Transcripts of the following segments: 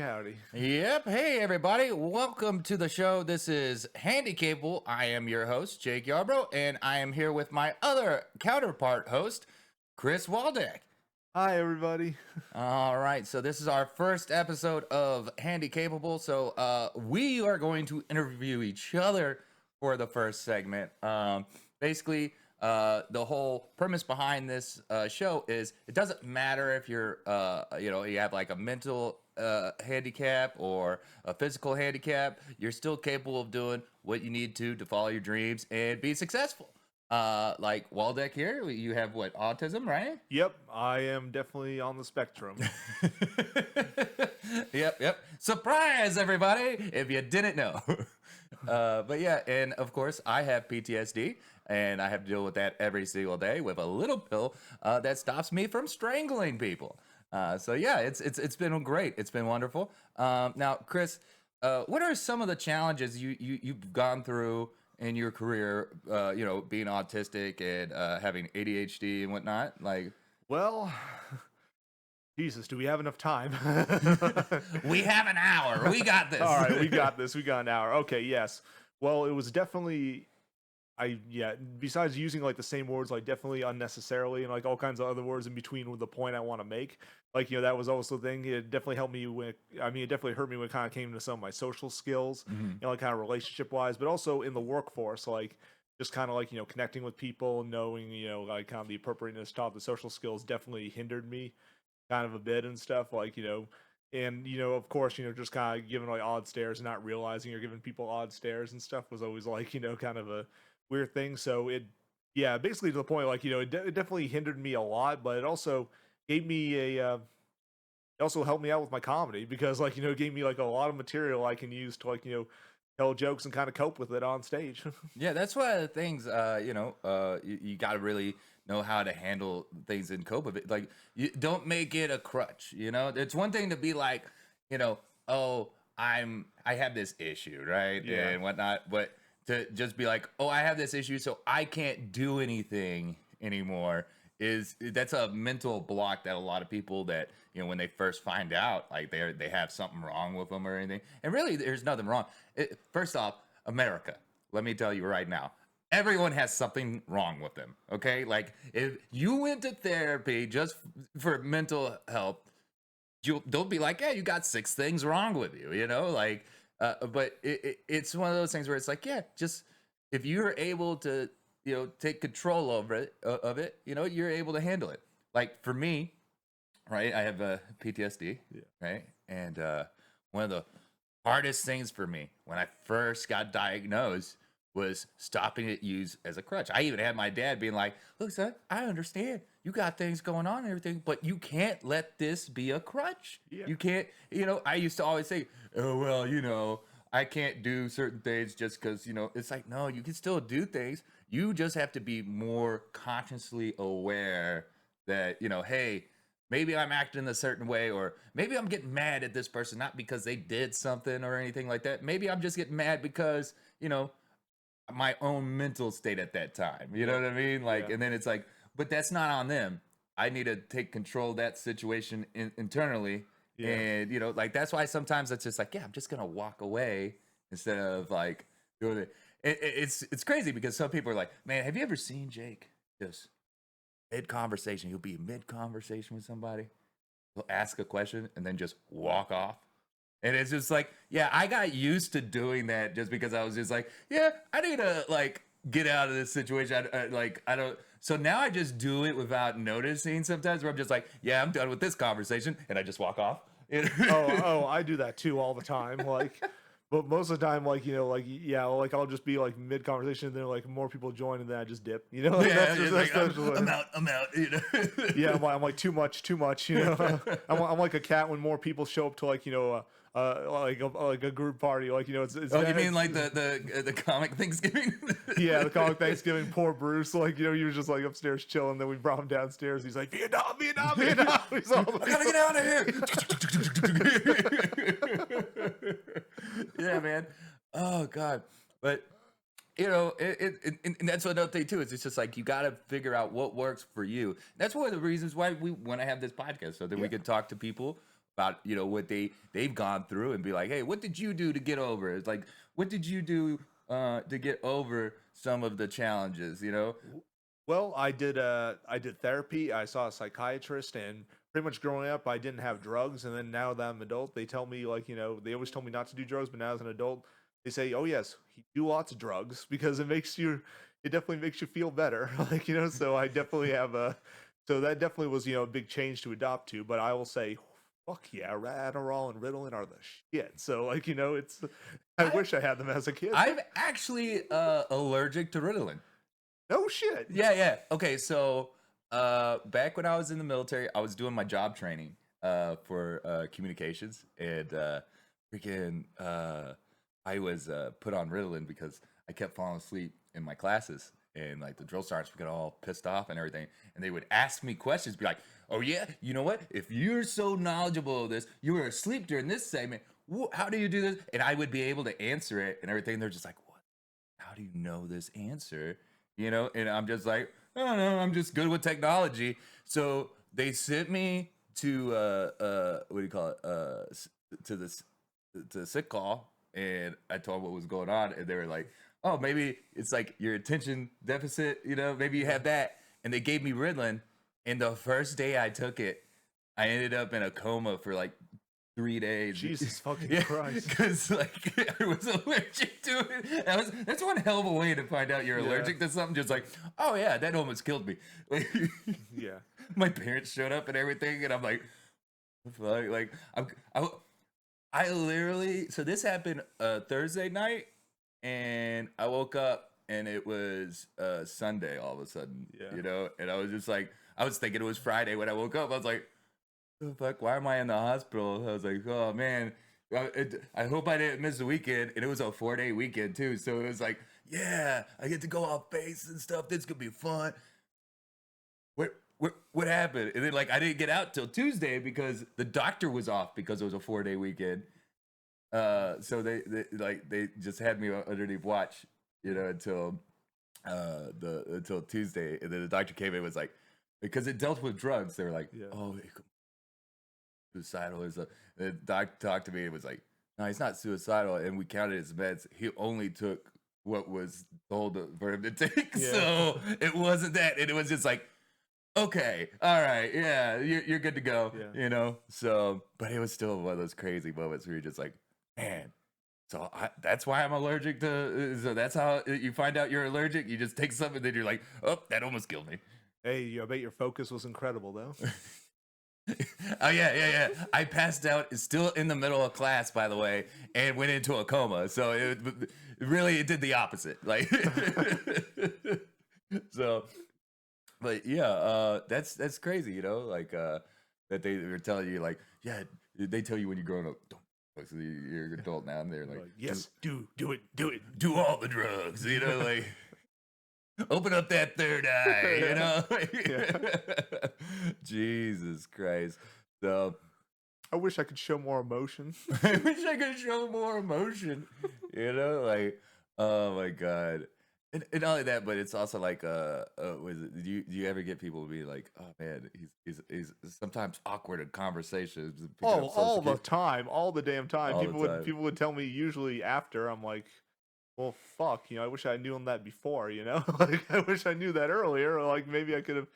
howdy. Yep. Hey, everybody. Welcome to the show. This is Handicapable. I am your host, Jake Yarbrough, and I am here with my other counterpart host, Chris Waldeck. Hi, everybody. All right. So this is our first episode of Handicapable. So we are going to interview each other for the first segment. Basically, the whole premise behind this show is it doesn't matter if you're, you have like a mental handicap or a physical handicap. You're still capable of doing what you need to follow your dreams and be successful. Like Waldeck here, you have what, autism, right? Yep, I am definitely on the spectrum. Yep. Surprise, everybody, if you didn't know. But yeah, and of course, I have PTSD, and I have to deal with that every single day with a little pill that stops me from strangling people. So yeah, it's been great. It's been wonderful. Now, Chris, what are some of the challenges you've gone through in your career? Being autistic and having ADHD and whatnot. Like, Well, Jesus, do we have enough time? we have an hour. We got this. All right, we got this. We got an hour. Okay, yes. Well, it was definitely, besides using like the same words, like definitely unnecessarily and like all kinds of other words in between with the point I want to make. Like, that was also the thing. It definitely helped me with, it definitely hurt me when it kind of came to some of my social skills, like kind of relationship wise, but also in the workforce, like just kind of like, connecting with people, knowing, like kind of the appropriateness stuff, the social skills definitely hindered me kind of a bit and stuff, like, and, of course, just kind of giving like odd stares and not realizing you're giving people odd stares and stuff was always like, kind of a weird thing. So basically to the point, like, it definitely hindered me a lot, but it also gave me it also helped me out with my comedy because like, it gave me like a lot of material I can use to like, tell jokes and kind of cope with it on stage. Yeah, that's one of the things, you got to really know how to handle things and cope with it. Like, you don't make it a crutch, It's one thing to be like, oh, I have this issue, right? Yeah. And whatnot, but to just be like, oh, I have this issue, so I can't do anything anymore, that's a mental block that a lot of people that, when they first find out, like they have something wrong with them or anything. And really, there's nothing wrong. First off, America, let me tell you right now, everyone has something wrong with them, okay? Like, if you went to therapy just for mental health, don't be like, yeah, you got 6 things wrong with you, Like, but it's one of those things where it's like, yeah, just if you're able to, take control over it, you're able to handle it. Like for me, right, I have PTSD, right? And one of the hardest things for me when I first got diagnosed was stopping it used as a crutch. I even had my dad being like, look, son, I understand you got things going on and everything, but you can't let this be a crutch. Yeah. You can't, I used to always say, oh, well, I can't do certain things just because, it's like, no, you can still do things. You just have to be more consciously aware that, hey, maybe I'm acting a certain way, or maybe I'm getting mad at this person, not because they did something or anything like that. Maybe I'm just getting mad because, my own mental state at that time. You know what I mean? Like, and then it's like, but that's not on them. I need to take control of that situation internally. Yeah. And, like, that's why sometimes it's just like, yeah, I'm just going to walk away instead of like doing it. It's crazy because some people are like, man, have you ever seen Jake just mid-conversation? He'll be mid-conversation with somebody. He'll ask a question and then just walk off. And it's just like, yeah, I got used to doing that just because I was just like, yeah, I need to like get out of this situation. I don't. So now I just do it without noticing sometimes where I'm just like, yeah, I'm done with this conversation. And I just walk off. I do that too all the time. Like, but most of the time, like, like I'll just be like mid conversation, and then like more people join, and then I just dip. I'm out. Yeah, I'm like too much. I'm like a cat when more people show up to like like a group party. Like it's. Oh, you mean like the comic Thanksgiving? Yeah, the comic Thanksgiving. Poor Bruce. Like he was just like upstairs chilling. Then we brought him downstairs. He's like Vietnam. He's all like, I gotta get out of here. Yeah, man. Oh God. But and that's another thing too. Is it's just like you got to figure out what works for you. That's one of the reasons why we want to have this podcast, so that we can talk to people about, you know, what they've gone through and be like, hey, what did you do to get over it? It's like, what did you do to get over some of the challenges, you know? Well, I did therapy. I saw a psychiatrist, and pretty much growing up, I didn't have drugs. And then now that I'm an adult, they tell me like, they always told me not to do drugs, but now as an adult, they say, oh yes, do lots of drugs because it definitely makes you feel better. Like so I definitely have so that definitely was a big change to adopt to. But I will say, fuck yeah, Adderall and Ritalin are the shit. So like it's, I I wish I had them as a kid. I'm actually allergic to Ritalin. No shit. Yeah. Okay, so back when I was in the military, I was doing my job training for communications, and freaking I was put on Ritalin because I kept falling asleep in my classes, and like the drill sergeants would get all pissed off and everything, and they would ask me questions, be like, "Oh yeah, you know what? If you're so knowledgeable of this, you were asleep during this segment. How do you do this?" And I would be able to answer it and everything. They're just like, "What? How do you know this answer?" You know, and I'm just like, I don't know, I'm just good with technology. So they sent me to what do you call it? To this to sick call, and I told them what was going on, and they were like, oh, maybe it's like your attention deficit, you know, maybe you have that. And they gave me Ritalin, and the first day I took it, I ended up in a coma for like 3 days. Jesus fucking Yeah, Christ. because like I was allergic to it. That's one hell of a way to find out you're Yeah. allergic to something. Just like, oh yeah, that almost killed me. Like, Yeah. my parents showed up and everything, and I'm like, fuck, like I literally. So this happened Thursday night, and I woke up and it was Sunday all of a sudden. Yeah. You know, and I was just like, I was thinking it was Friday when I woke up. I was like, the fuck, why am I in the hospital? I was like, oh man, I hope I didn't miss the weekend. And it was a 4-day weekend too, so it was like, yeah, I get to go off base and stuff. This could be fun. What happened? And then like I didn't get out till Tuesday because the doctor was off because it was a 4-day weekend. So they just had me underneath watch, you know, until Tuesday, and then the doctor came in and was like, because it dealt with drugs. They were like, Yeah. oh, it could be suicidal. The doctor talked to me and was like, no, he's not suicidal. And we counted his meds. He only took what was told for him to take. Yeah. So it wasn't that. And it was just like, okay, all right, yeah, you're good to go. Yeah. You know. So, but it was still one of those crazy moments where you're just like, man. So that's why I'm allergic to. So that's how you find out you're allergic. You just take something, then you're like, oh, that almost killed me. Hey, I bet your focus was incredible though. Oh yeah. I passed out, still in the middle of class, by the way, and went into a coma. So it did the opposite. Like, so, but yeah, that's crazy, you know, like that they were telling you, like, yeah, they tell you when you're growing up, don't. So you're an adult now, and they're like, yes, do it, do all the drugs, you know, like open up that third eye, you know. Jesus Christ. So I wish I could show more emotion. I wish I could show more emotion, you know, like, oh my God. And not only that, but it's also like, was it, do you ever get people to be like, oh man, he's sometimes awkward in conversations? Oh, all the time, all the damn time. All the time. People would tell me usually after. I'm like, well, fuck, I wish I knew that before, like I wish I knew that earlier, or like maybe I could have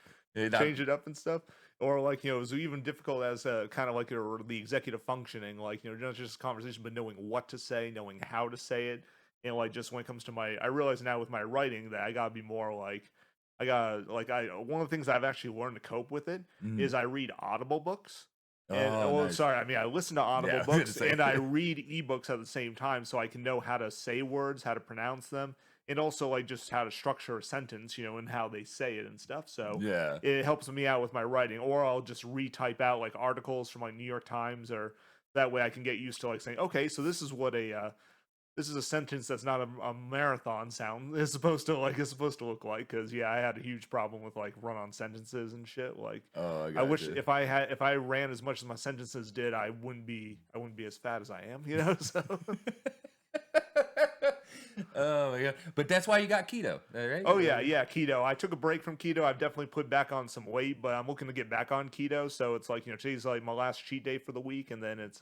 changed it up and stuff, or like it was even difficult as kind of like the executive functioning, like not just a conversation, but knowing what to say, knowing how to say it. Like just when it comes to I realize now with my writing that I gotta be more like, one of the things I've actually learned to cope with it is I read Audible books. And nice. sorry, I mean I listen to Audible books and I read ebooks at the same time, so I can know how to say words, how to pronounce them, and also like just how to structure a sentence, and how they say it and stuff. So yeah, it helps me out with my writing. Or I'll just retype out like articles from like New York Times, or that way I can get used to like saying, okay, so this is what this is a sentence that's not a marathon sound is supposed to look like. Because I had a huge problem with like run-on sentences and shit. Like, I wish if I ran as much as my sentences did, I wouldn't be as fat as I am. So Oh my god! But that's why you got keto, right? Oh yeah, yeah, keto. I took a break from keto. I've definitely put back on some weight, but I'm looking to get back on keto. So it's like, today's like my last cheat day for the week, and then it's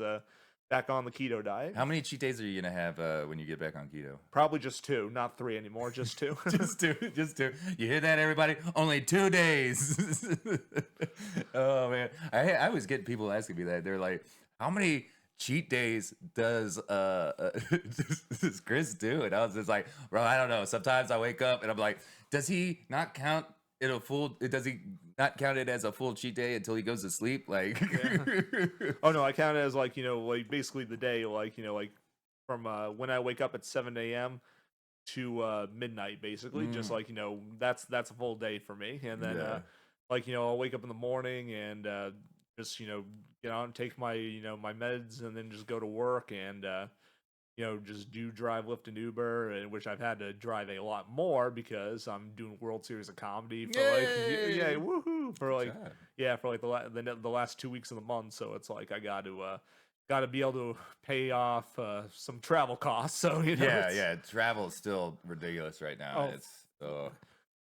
back on the keto diet. How many cheat days are you gonna have when you get back on keto? Probably just 2, not 3 anymore, just 2. Just two, just two. You hear that, everybody? Only 2 days. Oh man, I was getting people asking me that. They're like, "How many cheat days does does Chris do?" And I was just like, "Bro, I don't know. Sometimes I wake up and I'm like, does he not count it a full? Does he not count it as a full cheat day until he goes to sleep? Like, Yeah. Oh no, I count it as like, like basically the day, like, like from when I wake up at 7 a.m. to midnight, basically. Just Mm, like, that's a full day for me. And then yeah, like, I'll wake up in the morning and just, get on, take my, my meds, and then just go to work and just do drive, Lyft, and Uber, and which I've had to drive a lot more because I'm doing World Series of Comedy for like, yeah, yay! woohoo, for Good like, job. yeah, for like the last 2 weeks of the month. So it's like I got to be able to pay off some travel costs. So Yeah, it's yeah. Travel is still ridiculous right now. oh It's uh,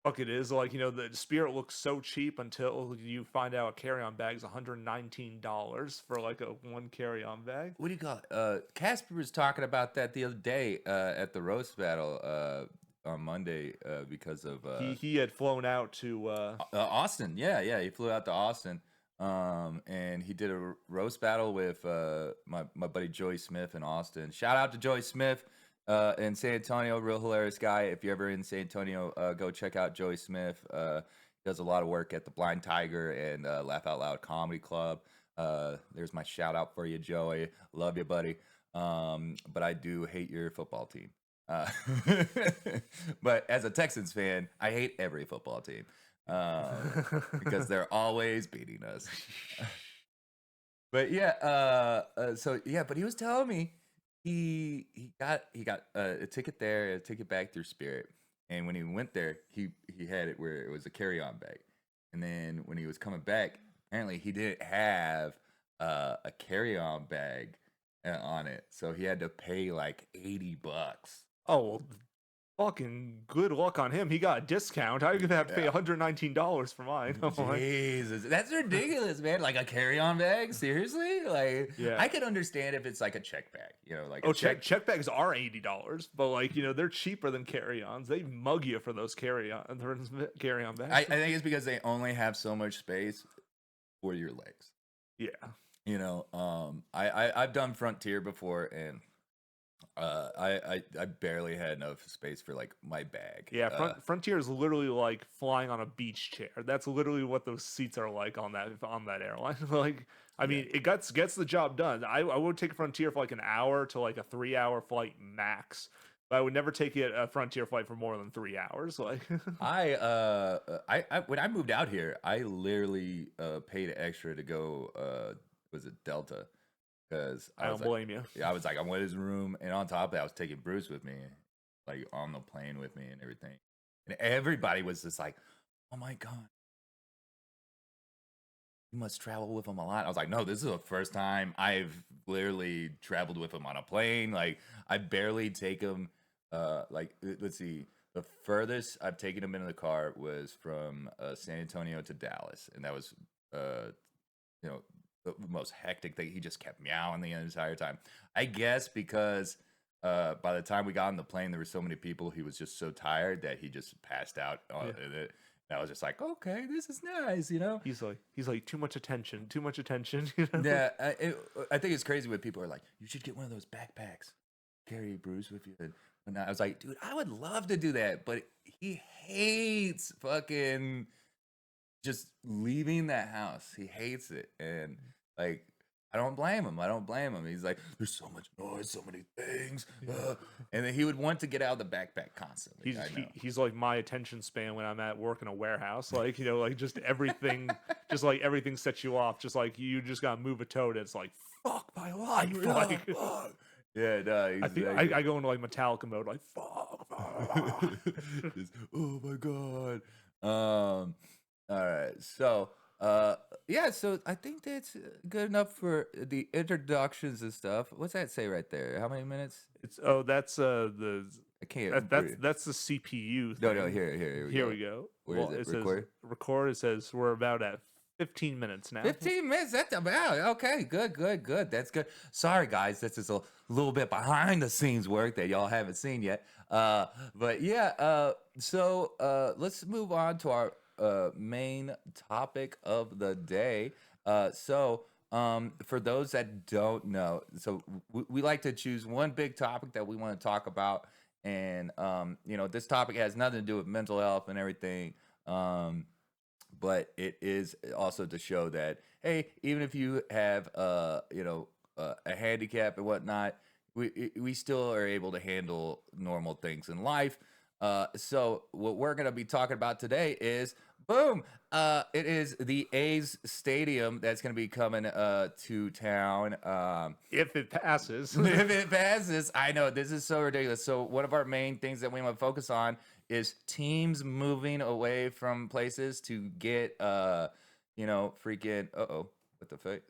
fuck it is like, the Spirit looks so cheap until you find out a carry-on bag's $119 for like a one carry-on bag. what do you call it? Casper was talking about that the other day at the roast battle on Monday because of He had flown out to Austin. Yeah, yeah, he flew out to Austin, and he did a roast battle with my buddy Joey Smith in Austin. Shout out to Joey Smith in San Antonio, real hilarious guy. If you're ever in San Antonio, go check out Joey Smith. He does a lot of work at the Blind Tiger and Laugh Out Loud Comedy Club. There's my shout out for you, Joey. Love you, buddy. But I do hate your football team. Uh, but as a Texans fan, I hate every football team because they're always beating us. But yeah, so yeah, but he was telling me he got a ticket there, a ticket back through Spirit, and when he went there, he had it where it was a carry-on bag, and then when he was coming back, apparently he didn't have a carry-on bag on it, so he had to pay like $80. oh well, fucking good luck on him. He got a discount. I'm gonna have to pay Yeah. $119 for mine. I'm like, Jesus, that's ridiculous, man. Like a carry-on bag? Seriously? Like, yeah. I could understand if it's like a check bag, like Oh, a check. check bags are $80, but like, they're cheaper than carry-ons. They mug you for those carry-on bags. I think it's because they only have so much space for your legs. Yeah. I've done Frontier before, and I barely had enough space for like my bag. Yeah, Frontier is literally like flying on a beach chair. That's literally what those seats are like on that airline. Like, I mean, it gets the job done. I would take a Frontier for like an hour to like a 3-hour flight max, but I would never take a Frontier flight for more than 3 hours. Like, I when I moved out here, I literally paid extra to go. Was it Delta? Because I don't blame you. Yeah, I was like, I went to his room, and on top of that, I was taking Bruce with me, like on the plane with me and everything. And everybody was just like, "Oh my god, you must travel with him a lot." I was like, "No, this is the first time I've literally traveled with him on a plane. Like, I barely take him. Let's see, the furthest I've taken him in the car was from San Antonio to Dallas, and that was, you know." The most hectic thing. He just kept meowing the entire time. I guess because by the time we got on the plane, there were so many people. He was just so tired that he just passed out on it. And I was just like, okay, this is nice, He's like too much attention, too much attention. Yeah, I think it's crazy when people are like, you should get one of those backpacks, carry Bruce with you. And I was like, dude, I would love to do that, but he hates fucking just leaving that house. He hates it, and like, I don't blame him. He's like, there's so much noise, so many things, and then he would want to get out of the backpack constantly. He's like my attention span when I'm at work in a warehouse. Like, like just everything, just like everything sets you off. Just like you just gotta move a toe. And it's like, fuck my life. Like, yeah, no, I think I go into like Metallica mode. Like, fuck. Oh my god. All right, so yeah, so I think that's good enough for the introductions and stuff. What's that say right there? How many minutes? That's the I can't. That's the CPU No, thing. no. Here we Here go. we go. Where Well, is it? it says Record. record. It says we're about at 15 minutes now. 15 minutes. That's about okay. Good. That's good. Sorry, guys. This is a little bit behind the scenes work that y'all haven't seen yet. But yeah. So let's move on to our main topic of the day. For those that don't know, so we like to choose one big topic that we want to talk about, and this topic has nothing to do with mental health and everything. But it is also to show that, hey, even if you have a handicap and whatnot, we still are able to handle normal things in life. So what we're gonna be talking about today is boom. It is the A's Stadium that's gonna be coming to town. If it passes. If it passes, I know this is so ridiculous. So one of our main things that we want to focus on is teams moving away from places to get freaking what the fuck?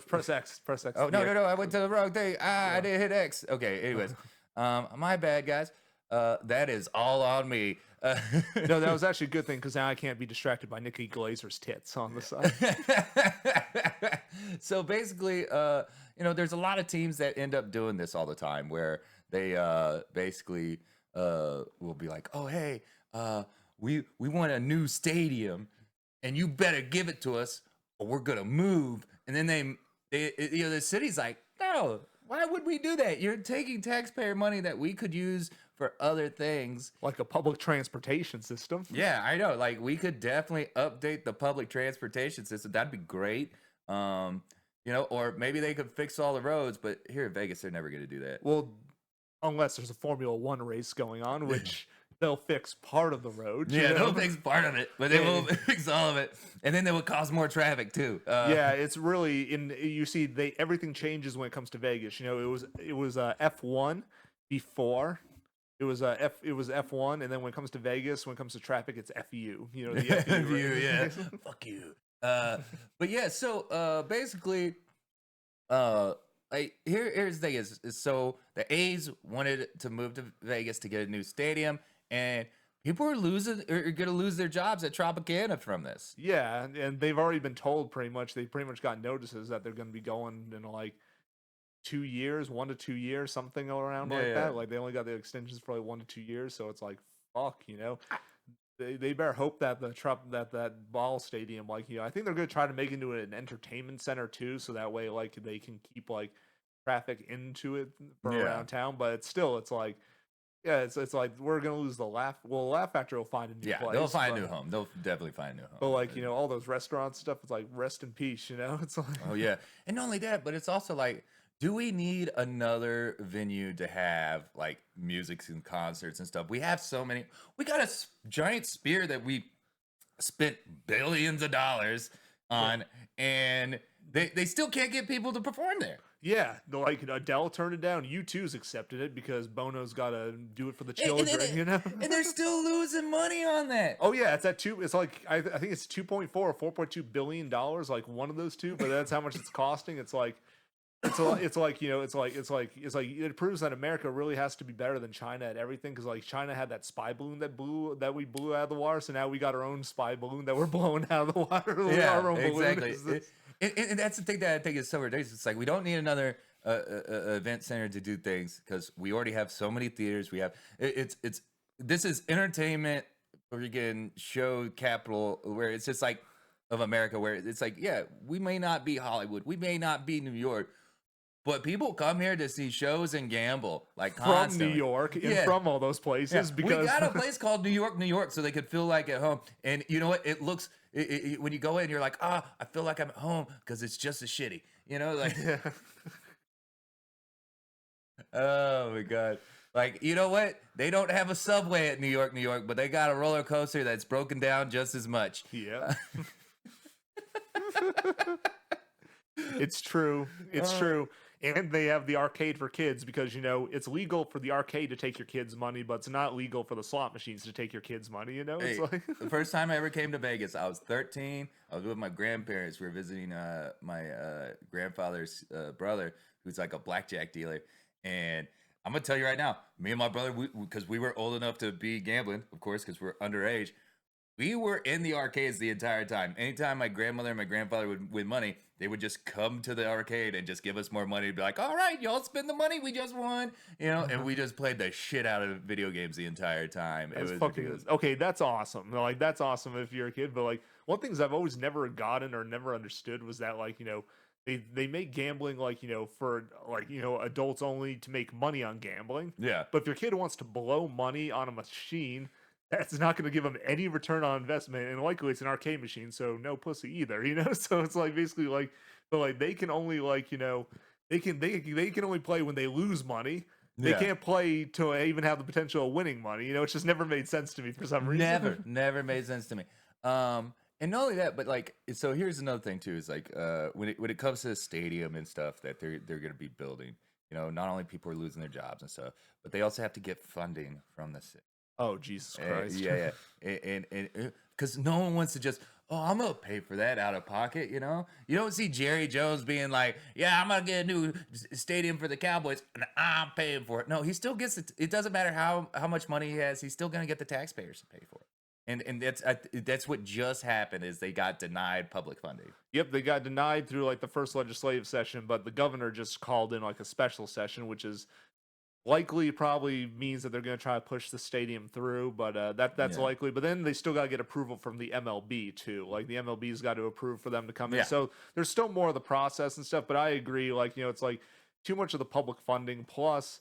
Press X. Press X. Oh no, I went to the wrong thing. I didn't hit X. Okay, anyways. My bad, guys. That is all on me. No, that was actually a good thing because now I can't be distracted by Nikki Glazer's tits on the side. So basically, there's a lot of teams that end up doing this all the time where they basically will be like, oh, hey, we want a new stadium and you better give it to us or we're going to move. And then the city's like, no, why would we do that? You're taking taxpayer money that we could use for other things. Like a public transportation system. Yeah, I know. Like, we could definitely update the public transportation system. That'd be great. Or maybe they could fix all the roads, but here in Vegas, they're never going to do that. Well, unless there's a Formula One race going on, which they'll fix part of the road. Yeah, they'll fix part of it, but they won't fix all of it. And then they will cause more traffic too. Yeah, it's really you see everything changes when it comes to Vegas. It was F1 before. It was F1, and then when it comes to Vegas, when it comes to traffic, it's FU. The FU, right? Yeah. Fuck you. But yeah, so basically, here's the thing is so the A's wanted to move to Vegas to get a new stadium, and people are going to lose their jobs at Tropicana from this. Yeah, and they've already been told pretty much. They pretty much got notices that they're going to be going in like 2 years, 1 to 2 years, something around that. Like they only got the extensions for like 1 to 2 years, so it's like fuck, They better hope that that ball stadium, I think they're gonna try to make it into an entertainment center too, so that way like they can keep like traffic into it from around town. But it's like, yeah, it's like we're gonna lose the laugh. Well, Laugh Factory will find a new place. They'll find a new home. They'll definitely find a new home. But like all those restaurant stuff, it's like rest in peace. It's like oh yeah, and not only that, but it's also like, do we need another venue to have like music and concerts and stuff? We have so many. We got a giant Sphere that we spent billions of dollars on, and they still can't get people to perform there. Yeah, like Adele turned it down. U2's accepted it because Bono's got to do it for the children, And they're still losing money on that. Oh yeah, it's at two. It's like I think it's 2.4 or 4.2 billion dollars, like one of those two. But that's how much it's costing. It's like it proves that America really has to be better than China at everything, because like China had that spy balloon that we blew out of the water, so now we got our own spy balloon that we're blowing out of the water. Yeah, exactly. And that's the thing that I think is so ridiculous. It's like we don't need another event center to do things because we already have so many theaters. We have this is entertainment freaking show capital, where it's just like of America, where it's like, yeah, we may not be Hollywood, we may not be New York, but people come here to see shows and gamble like constantly. From New York and from all those places. Yeah. Because we got a place called New York, so they could feel like at home. And you know what? It looks when you go in, you're like, I feel like I'm at home because it's just as shitty. Like. Oh my god! Like, you know what? They don't have a subway at New York, but they got a roller coaster that's broken down just as much. Yeah. It's true. It's true. And they have the arcade for kids because, it's legal for the arcade to take your kids' money, but it's not legal for the slot machines to take your kids' money, It's Hey, like the first time I ever came to Vegas, I was 13. I was with my grandparents. We were visiting my grandfather's brother, who's like a blackjack dealer. And I'm gonna tell you right now, me and my brother, because we were old enough to be gambling, of course, because we're underage. We were in the arcades the entire time. Anytime my grandmother and my grandfather would win money, they would just come to the arcade and just give us more money. Be like, all right, y'all spend the money we just won, and we just played the shit out of video games the entire time. It That's was fucking ridiculous. okay. That's awesome. Like that's awesome if you're a kid. But like one things I've always never gotten or never understood was that like they make gambling like for like adults only to make money on gambling. Yeah. But if your kid wants to blow money on a machine, that's not going to give them any return on investment, and likely it's an arcade machine, so no pussy either. So it's like basically like, but like they can only like they can only play when they lose money. They Yeah. can't play to even have the potential of winning money. It's just never made sense to me for some reason. Never made sense to me. And not only that, but like, so here's another thing too, is like, when it comes to the stadium and stuff that they're gonna be building, not only people are losing their jobs and stuff, but they also have to get funding from the city. Oh Jesus Christ! Yeah, and because no one wants to just, oh, I'm gonna pay for that out of pocket. You don't see Jerry Jones being like, yeah, I'm gonna get a new stadium for the Cowboys and I'm paying for it. No, he still gets it. It doesn't matter how much money he has, he's still gonna get the taxpayers to pay for it. And that's what just happened, is they got denied public funding. Yep, they got denied through like the first legislative session, but the governor just called in like a special session, which is likely probably means that they're going to try to push the stadium through, but that's Yeah. likely. But then they still got to get approval from the MLB too. Like the MLB's got to approve for them to come in. Yeah. So there's still more of the process and stuff. But I agree, like it's like too much of the public funding plus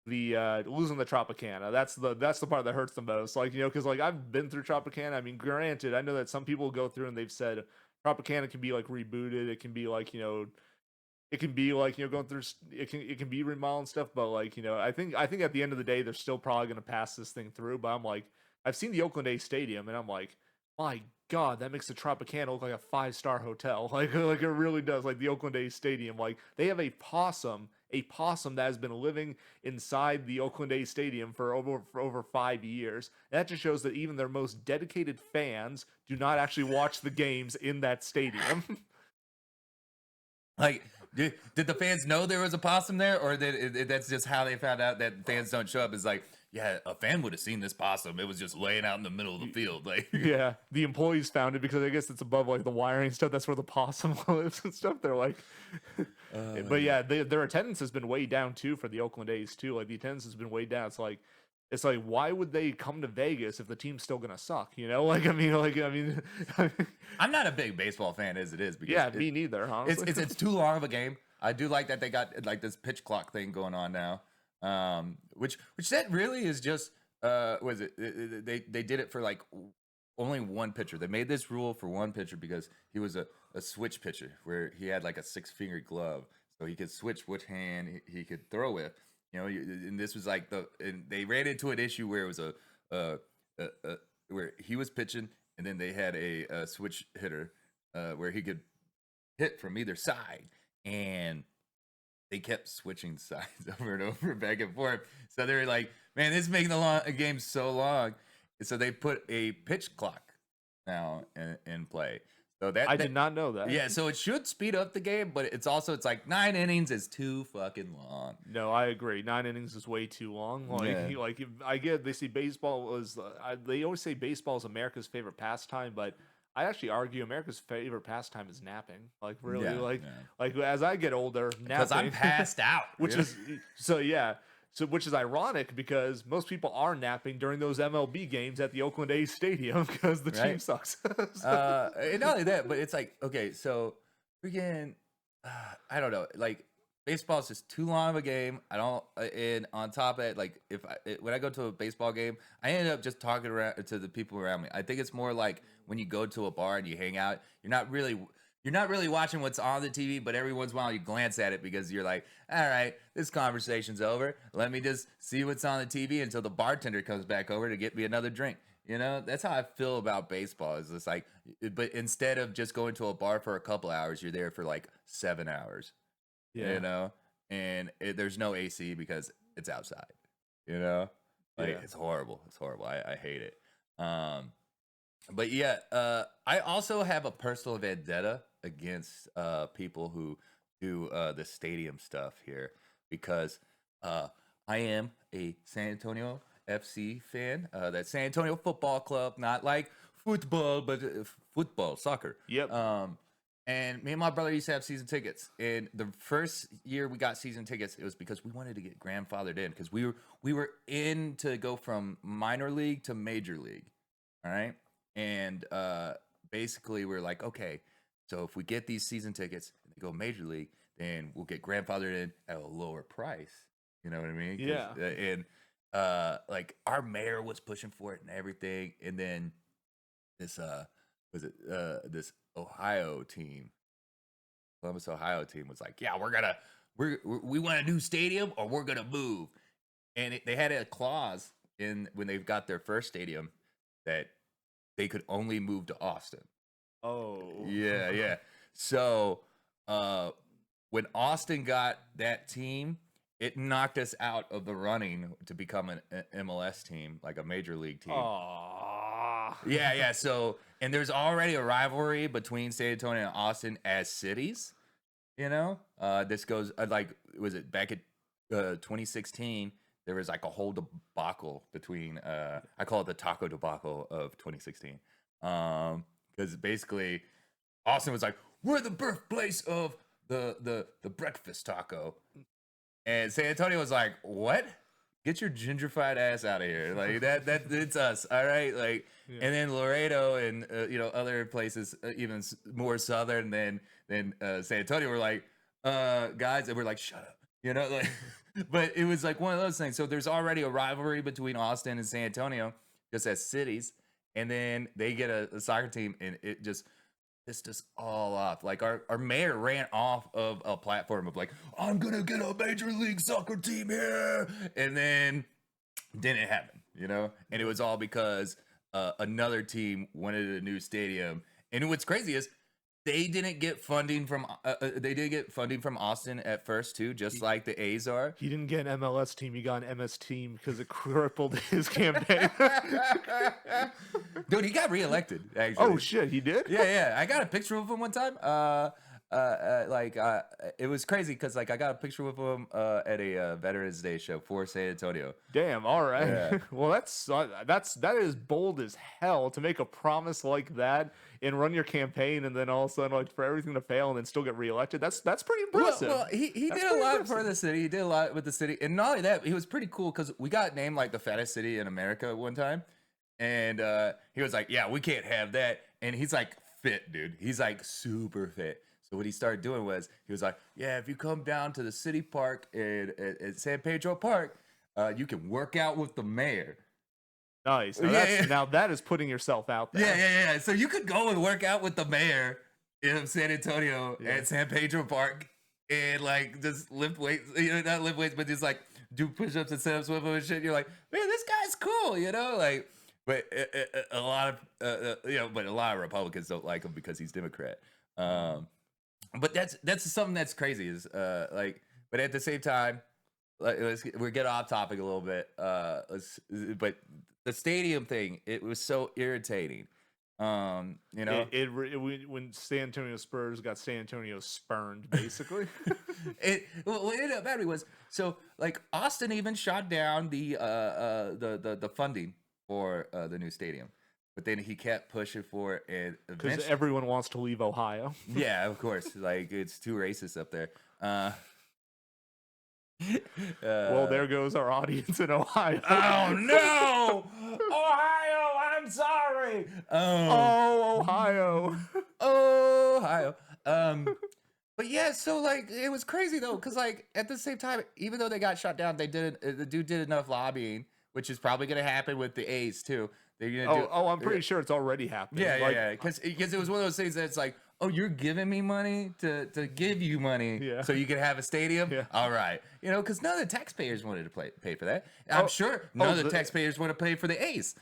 the losing the Tropicana. That's the part that hurts the most. Like because like I've been through Tropicana. I mean, granted, I know that some people go through and they've said Tropicana can be like rebooted. It can be like it can be like going through it can be remodeled and stuff, but like I think at the end of the day they're still probably going to pass this thing through. But I'm like, I've seen the Oakland A's stadium and I'm like, my god, that makes the Tropicana look like a 5-star hotel. Like it really does. Like the Oakland A's stadium, like they have a possum that has been living inside the Oakland A's stadium for over 5 years. And that just shows that even their most dedicated fans do not actually watch the games in that stadium. Like, did the fans know there was a possum there, or that's just how they found out that fans don't show up? It's like, yeah, a fan would have seen this possum. It was just laying out in the middle of the field. Like, yeah, the employees found it because I guess it's above like the wiring stuff. That's where the possum lives and stuff. They're like, but yeah, their attendance has been way down too for the Oakland A's too. Like the attendance has been way down. It's like why would they come to Vegas if the team's still gonna suck? Like I mean, I'm not a big baseball fan as it is. Because yeah, me neither. Honestly, it's too long of a game. I do like that they got like this pitch clock thing going on now, which that really is just was it they did it for like only one pitcher. They made this rule for one pitcher because he was a switch pitcher where he had like a 6-finger glove, so he could switch which hand he could throw with. And this was like and they ran into an issue where it was where he was pitching, and then they had a switch hitter where he could hit from either side, and they kept switching sides over and over, back and forth. So they were like, "Man, this is making the game so long." So they put a pitch clock now in play. So I did not know that. Yeah, so it should speed up the game, but it's like 9 innings is too fucking long. No, I agree. 9 innings is way too long. Like I get they say baseball is they always say baseball is America's favorite pastime, but I actually argue America's favorite pastime is napping. Like really, like as I get older, napping because I'm passed out, which is which is ironic because most people are napping during those MLB games at the Oakland A's stadium because the team sucks. And not only that, but it's like, okay, so freaking, I don't know, like baseball is just too long of a game. I don't, and on top of it, like when I go to a baseball game, I end up just talking around to the people around me. I think it's more like when you go to a bar and you hang out, you're not really watching what's on the TV, but every once in a while you glance at it because you're like, all right, this conversation's over. Let me just see what's on the TV until the bartender comes back over to get me another drink. That's how I feel about baseball. Is it's like, but instead of just going to a bar for a couple hours, you're there for like 7 hours. Yeah. And there's no AC because it's outside. It's horrible. It's horrible. I hate it. But yeah, I also have a personal vendetta against people who do the stadium stuff here because I am a San Antonio FC fan. That San Antonio Football Club, not like football, but football, soccer. Yep. And me and my brother used to have season tickets. And the first year we got season tickets, it was because we wanted to get grandfathered in because we were in to go from minor league to major league. All right. And basically we're like, okay, so if we get these season tickets and they go major league, then we'll get grandfathered in at a lower price. You know what I mean? Yeah. And like our mayor was pushing for it and everything. And then this this Ohio team, Columbus, Ohio team was like, yeah, we want a new stadium or we're gonna move. And they had a clause in when they've got their first stadium that they could only move to Austin. Oh. Yeah. So when Austin got that team, it knocked us out of the running to become an MLS team, like a major league team. Aww. Yeah. So, and there's already a rivalry between San Antonio and Austin as cities. You know, this goes like, was it back at 2016? There was like a whole debacle between, I call it the taco debacle of 2016. Because basically, Austin was like, we're the birthplace of the breakfast taco. And San Antonio was like, what? Get your gingerfied ass out of here. Like that it's us. All right. Like, yeah. And then Laredo and, other places, even more Southern than San Antonio were like, guys, and we're like, shut up, like, but it was like one of those things. So there's already a rivalry between Austin and San Antonio just as cities. And then they get a soccer team and it just pissed us all off. Like our mayor ran off of a platform of like, I'm gonna get a major league soccer team here, and then didn't happen, And it was all because another team wanted a new stadium. And what's crazy is they didn't get funding from Austin at first too, just like the A's are. He didn't get an MLS team; he got an MS team because it crippled his campaign. Dude, he got reelected. Actually. Oh shit, he did? Yeah. I got a picture of him one time. It was crazy because I got a picture with him at a Veterans Day show for San Antonio. Damn. All right. Yeah. Well, that is bold as hell to make a promise like that and run your campaign, and then all of a sudden, like, for everything to fail and then still get reelected. That's pretty impressive. Well, he did a lot for the city. He did a lot with the city, and not only that, he was pretty cool because we got named like the fattest city in America one time, and he was like, "Yeah, we can't have that," and he's like fit, dude. He's like super fit. So what he started doing was he was like, yeah, if you come down to the city park at San Pedro Park, you can work out with the mayor. Nice. Now that is putting yourself out there. Yeah. So you could go and work out with the mayor in San Antonio at San Pedro Park and like just lift weights, not lift weights, but just like do push-ups and sit-ups with him and shit. You're like, man, this guy's cool, like, but a lot of Republicans don't like him because he's Democrat. But that's something that's crazy is but at the same time, we're getting off topic a little bit. But the stadium thing, it was so irritating. When San Antonio Spurs got San Antonio spurned, basically. What ended up happening was like Austin even shot down the funding for the new stadium. But then he kept pushing for it, and because everyone wants to leave Ohio. Yeah, of course. Like it's too racist up there. Well, there goes our audience in Ohio. Oh no, Ohio! I'm sorry. Ohio. Ohio. But yeah, so like it was crazy though, because like at the same time, even though they got shot down, the dude did enough lobbying, which is probably going to happen with the A's too. I'm pretty sure it's already happening. Yeah. Because it was one of those things that's like, oh, you're giving me money to give you money so you can have a stadium? Yeah. All right. Because none of the taxpayers wanted to pay for that. I'm sure none of the taxpayers want to pay for the A's,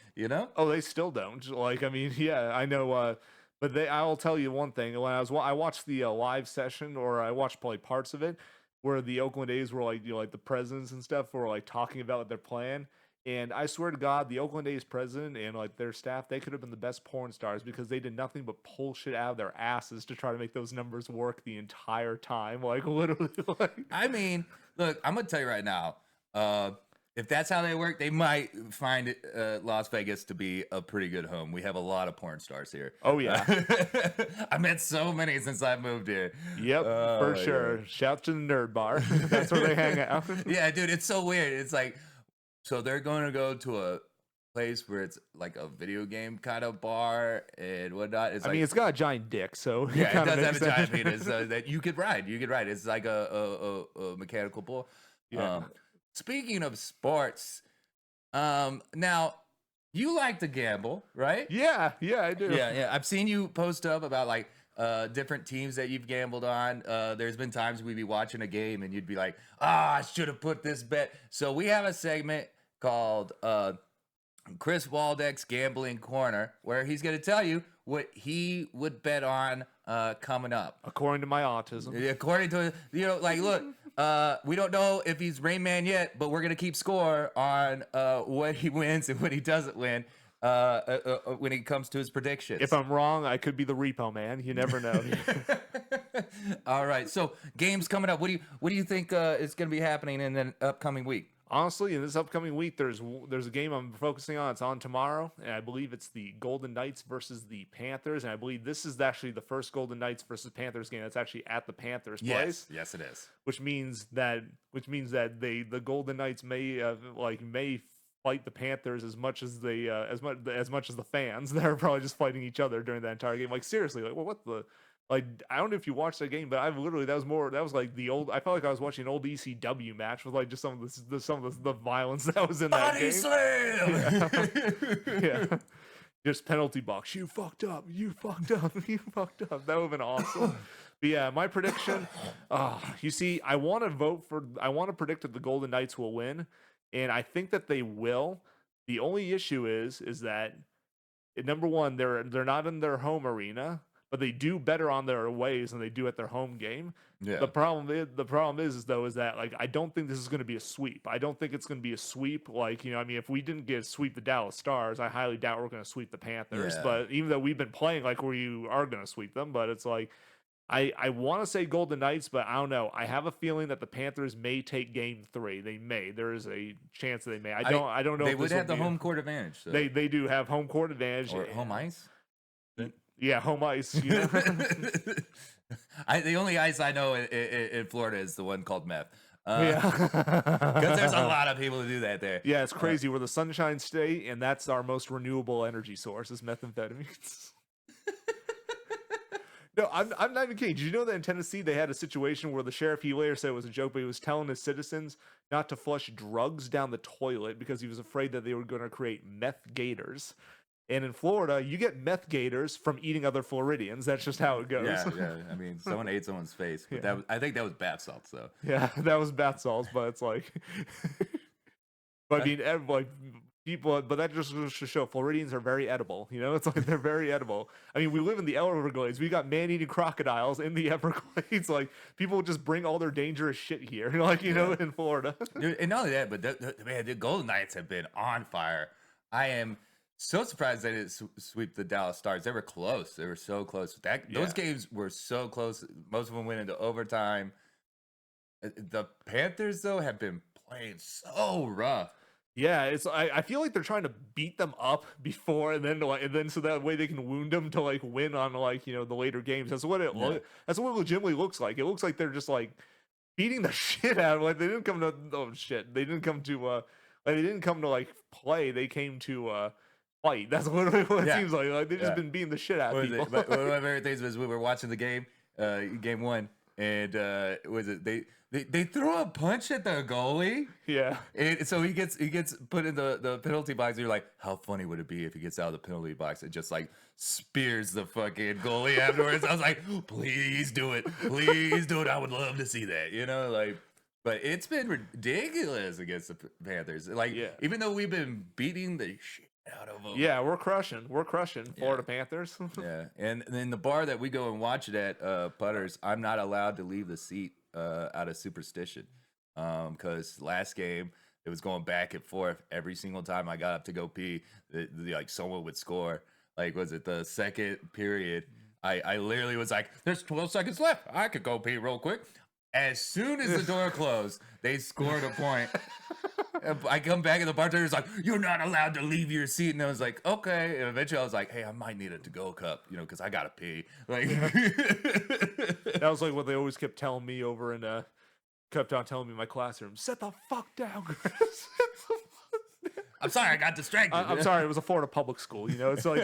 Oh, they still don't. Like, I mean, yeah, I know. But I'll tell you one thing. When I watched the live session, or I watched probably parts of it, where the Oakland A's were like, like the presidents and stuff were like talking about their plan. And I swear to God, the Oakland A's president and like their staff, they could have been the best porn stars because they did nothing but pull shit out of their asses to try to make those numbers work the entire time. Like literally. Like, I mean, look, I'm gonna tell you right now, If that's how they work, they might find it, Las Vegas to be a pretty good home. We have a lot of porn stars here. Oh yeah. I met so many since I moved here. Yep, Oh for my God. sure. Shout to the nerd bar. That's where they hang out. Yeah, dude, it's so weird. It's like, so they're going to go to a place where it's like a video game kind of bar and whatnot. It's I like, mean, it's got a giant dick, so yeah, it kinda does have makes a giant sense. penis that you could ride. You could ride. It's like a mechanical bull. Yeah. Speaking of sports, now you like to gamble, right? Yeah, I do. Yeah. I've seen you post up about like different teams that you've gambled on. There's been times we'd be watching a game and you'd be like, I should have put this bet. So we have a segment called Chris Waldeck's Gambling Corner, where he's going to tell you what he would bet on coming up. According to my autism. According to, like, look, we don't know if he's Rain Man yet, but we're going to keep score on what he wins and what he doesn't win when it comes to his predictions. If I'm wrong, I could be the repo man. You never know. All right. So games coming up. What do you think is going to be happening in the upcoming week? Honestly, in this upcoming week, there's a game I'm focusing on. It's on tomorrow, and I believe it's the Golden Knights versus the Panthers. And I believe this is actually the first Golden Knights versus Panthers game that's actually at the Panthers place. Yes, it is. Which means that the Golden Knights may fight the Panthers as much as they as much as the fans. They're probably just fighting each other during that entire game. Like seriously, like well, what the. Like I don't know if you watched that game, but I literally that was like the old. I felt like I was watching an old ECW match with like just some of the violence that was in that Body game. slam. Yeah. Just penalty box. You fucked up. You fucked up. You fucked up. That would have been awesome. But yeah, my prediction. You see, I want to predict that the Golden Knights will win, and I think that they will. The only issue is that number one, they're not in their home arena, but they do better on their aways than they do at their home game. Yeah. The problem is that like I don't think this is going to be a sweep. I don't think it's going to be a sweep. Like I mean, if we didn't sweep the Dallas Stars, I highly doubt we're going to sweep the Panthers. Yeah. But even though we've been playing like we are going to sweep them, but it's like I want to say Golden Knights, but I don't know. I have a feeling that the Panthers may take Game 3. They may. There is a chance that they may. I don't know. They if would this have will the be home court advantage. So. They do have home court advantage or home ice. Yeah, home ice. The only ice I know in Florida is the one called meth. Yeah, because there's a lot of people who do that there. Yeah, it's crazy. We're the Sunshine State, and that's our most renewable energy source is methamphetamines. No, I'm not even kidding. Did you know that in Tennessee they had a situation where the sheriff, he later said it was a joke, but he was telling his citizens not to flush drugs down the toilet because he was afraid that they were going to create meth gators. And in Florida, you get meth gators from eating other Floridians. That's just how it goes. Yeah. I mean, someone ate someone's face. But Yeah. I think that was bath salts, though. Yeah, that was bath salts, but it's like, but I mean, like people, but that just goes to show Floridians are very edible. It's like they're very edible. I mean, we live in the Everglades. We got man-eating crocodiles in the Everglades. Like people just bring all their dangerous shit here. In Florida. Dude, and not only that, but the Golden Knights have been on fire. I am so surprised they didn't sweep the Dallas Stars. They were close. They were so close. Those games were so close. Most of them went into overtime. The Panthers, though, have been playing so rough. Yeah, I feel like they're trying to beat them up before, and then so that way they can wound them to like win on the later games. That's what it legitimately looks like. It looks like they're just like beating the shit out of them. Like they didn't come to They didn't come to they didn't come to like play. They came to fight. That's literally what it seems like. Like they've just been beating the shit out of people. One of my favorite things was we were watching the game, game one, and they throw a punch at the goalie. Yeah. And so he gets put in the penalty box. And you're like, how funny would it be if he gets out of the penalty box and just like spears the fucking goalie afterwards? I was like, please do it. Please do it. I would love to see that. But it's been ridiculous against the Panthers. Even though we've been beating the shit out of them. Yeah, we're crushing. Florida Panthers. Yeah. And then the bar that we go and watch it at, Putters, I'm not allowed to leave the seat out of superstition. Because last game, it was going back and forth. Every single time I got up to go pee, like someone would score. Like, was it the second period? I literally was like, there's 12 seconds left. I could go pee real quick. As soon as the door closed, they scored a point. I come back and the bartender's like, "You're not allowed to leave your seat." And I was like, "Okay." And eventually I was like, "Hey, I might need a to-go cup, because I gotta pee." Like, That was like what they always kept telling me over in kept on telling me in my classroom, "Sit the fuck down, Chris." I'm sorry, I got distracted. I'm sorry, it was a Florida public school. It's like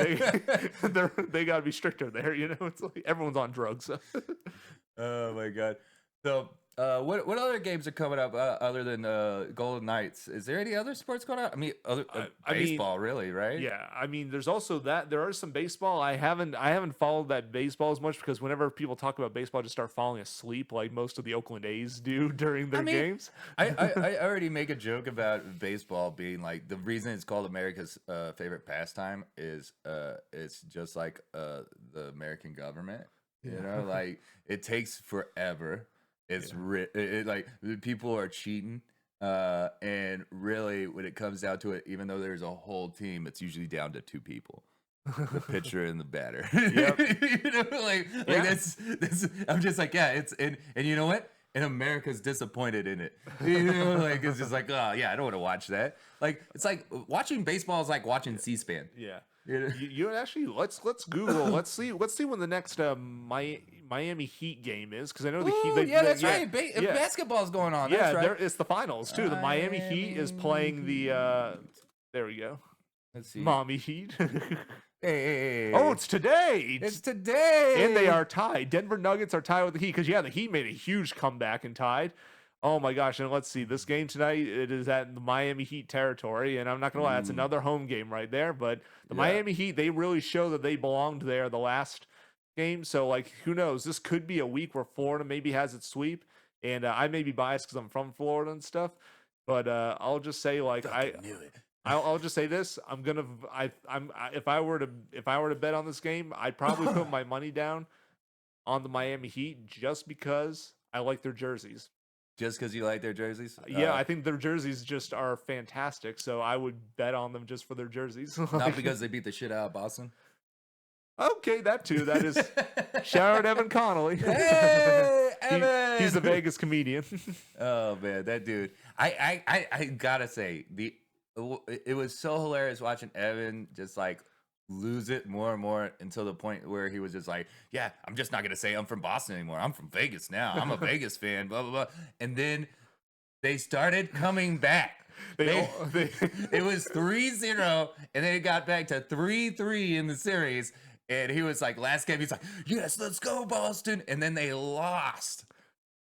they got to be stricter there. It's like everyone's on drugs. Oh my god. So, what other games are coming up other than Golden Knights? Is there any other sports going on? I mean, baseball, really, right? Yeah, I mean, there's also that. There are some baseball. I haven't followed that baseball as much because whenever people talk about baseball, I just start falling asleep, like most of the Oakland A's do during their games. I already make a joke about baseball being like the reason it's called America's favorite pastime is it's just like the American government. Like it takes forever. It's like people are cheating. And really, when it comes down to it, even though there's a whole team, it's usually down to two people, the pitcher and the batter. Yep. That's I'm just like, yeah, it's and you know what? And America's disappointed in it. Like it's just like, oh yeah, I don't want to watch that. Like it's like watching baseball is like watching C-SPAN. Yeah. You actually let's Google. Let's see when the next Miami Heat game is, because I know the Heat. That's right. Basketball's going on. Yeah, that's right. It's the finals too. The Miami Heat is playing the. There we go. Let's see. Mommy Heat. Hey. Oh, it's today. It's today. And they are tied. Denver Nuggets are tied with the Heat because the Heat made a huge comeback and tied. Oh my gosh, and let's see. This game tonight, it is at the Miami Heat territory, and I'm not going to lie, that's another home game right there, but the Miami Heat, they really show that they belonged there the last game, so, like, who knows? This could be a week where Florida maybe has its sweep, and I may be biased because I'm from Florida and stuff, but I'll just say, like, I'll just say this: if I were to bet on this game, I'd probably put my money down on the Miami Heat just because I like their jerseys. Just because you like their jerseys? Yeah, I think their jerseys just are fantastic. So I would bet on them just for their jerseys. Not because they beat the shit out of Boston? Okay, that too. That is shout out Evan Connolly. Hey, Evan! He's a Vegas comedian. Oh man, that dude. I gotta say, it was so hilarious watching Evan just like lose it more and more until the point where he was just like, yeah, I'm just not gonna say I'm from Boston anymore. I'm from Vegas now. I'm a Vegas fan, blah blah blah. And then they started coming back. It was 3-0, and then it got back to 3-3 in the series. And he was like, last game, he's like, yes, let's go, Boston. And then they lost.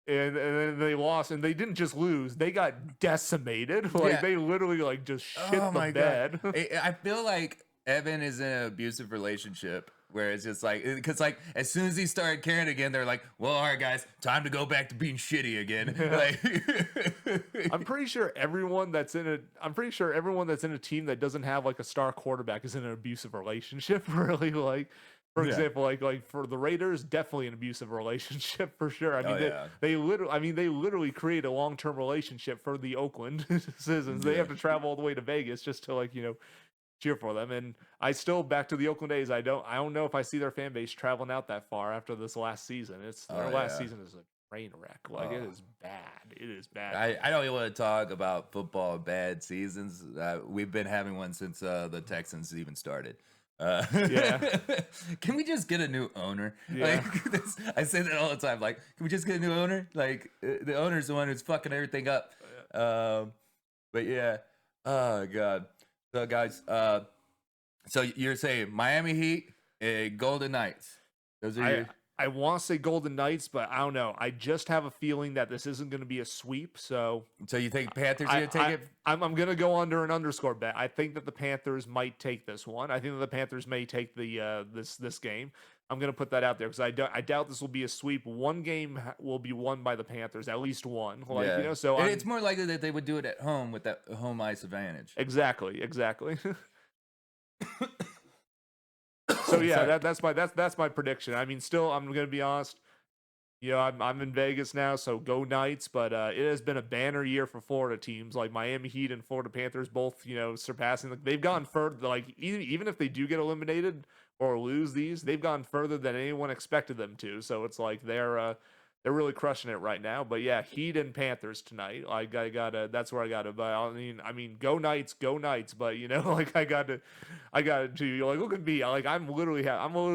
And then they lost, and they didn't just lose; they got decimated. Like they literally like just shit the bed. I feel like Evan is in an abusive relationship where it's just like, because like as soon as he started caring again, they're like, well, all right, guys, time to go back to being shitty again. Like, I'm pretty sure everyone that's in a team that doesn't have like a star quarterback is in an abusive relationship. Really, like. For example, like for the Raiders, definitely an abusive relationship for sure. I mean, they literally create a long-term relationship for the Oakland citizens. They have to travel all the way to Vegas just to cheer for them. And back to the Oakland A's. I don't know if I see their fan base traveling out that far after this last season. Their last season is a train wreck. Like it is bad. It is bad. I don't even want to talk about football and bad seasons. We've been having one since the Texans even started. Can we just get a new owner? I say that all the time. Like, can we just get a new owner? Like, the owner's the one who's fucking everything up. But yeah, oh god. So guys, so you're saying Miami Heat, Golden Knights. Those are I want to say Golden Knights, but I don't know. I just have a feeling that this isn't going to be a sweep. So you think Panthers are going to take it? I'm going to go under an underscore bet. I think that the Panthers might take this one. I think that the Panthers may take the this game. I'm going to put that out there because I doubt this will be a sweep. One game will be won by the Panthers, at least one. So it's more likely that they would do it at home with that home ice advantage. Exactly. So yeah, that's my prediction. I mean, still, I'm gonna be honest. I'm in Vegas now, so go Knights. But it has been a banner year for Florida teams like Miami Heat and Florida Panthers, both surpassing. They've gone further. Like even if they do get eliminated or lose these, they've gone further than anyone expected them to. So it's like they're they're really crushing it right now. But yeah, Heat and Panthers tonight. Like I gotta, that's where I gotta. But I mean, go Knights, go Knights. But you know, like I gotta do. You're like, look at me. Like I'm literally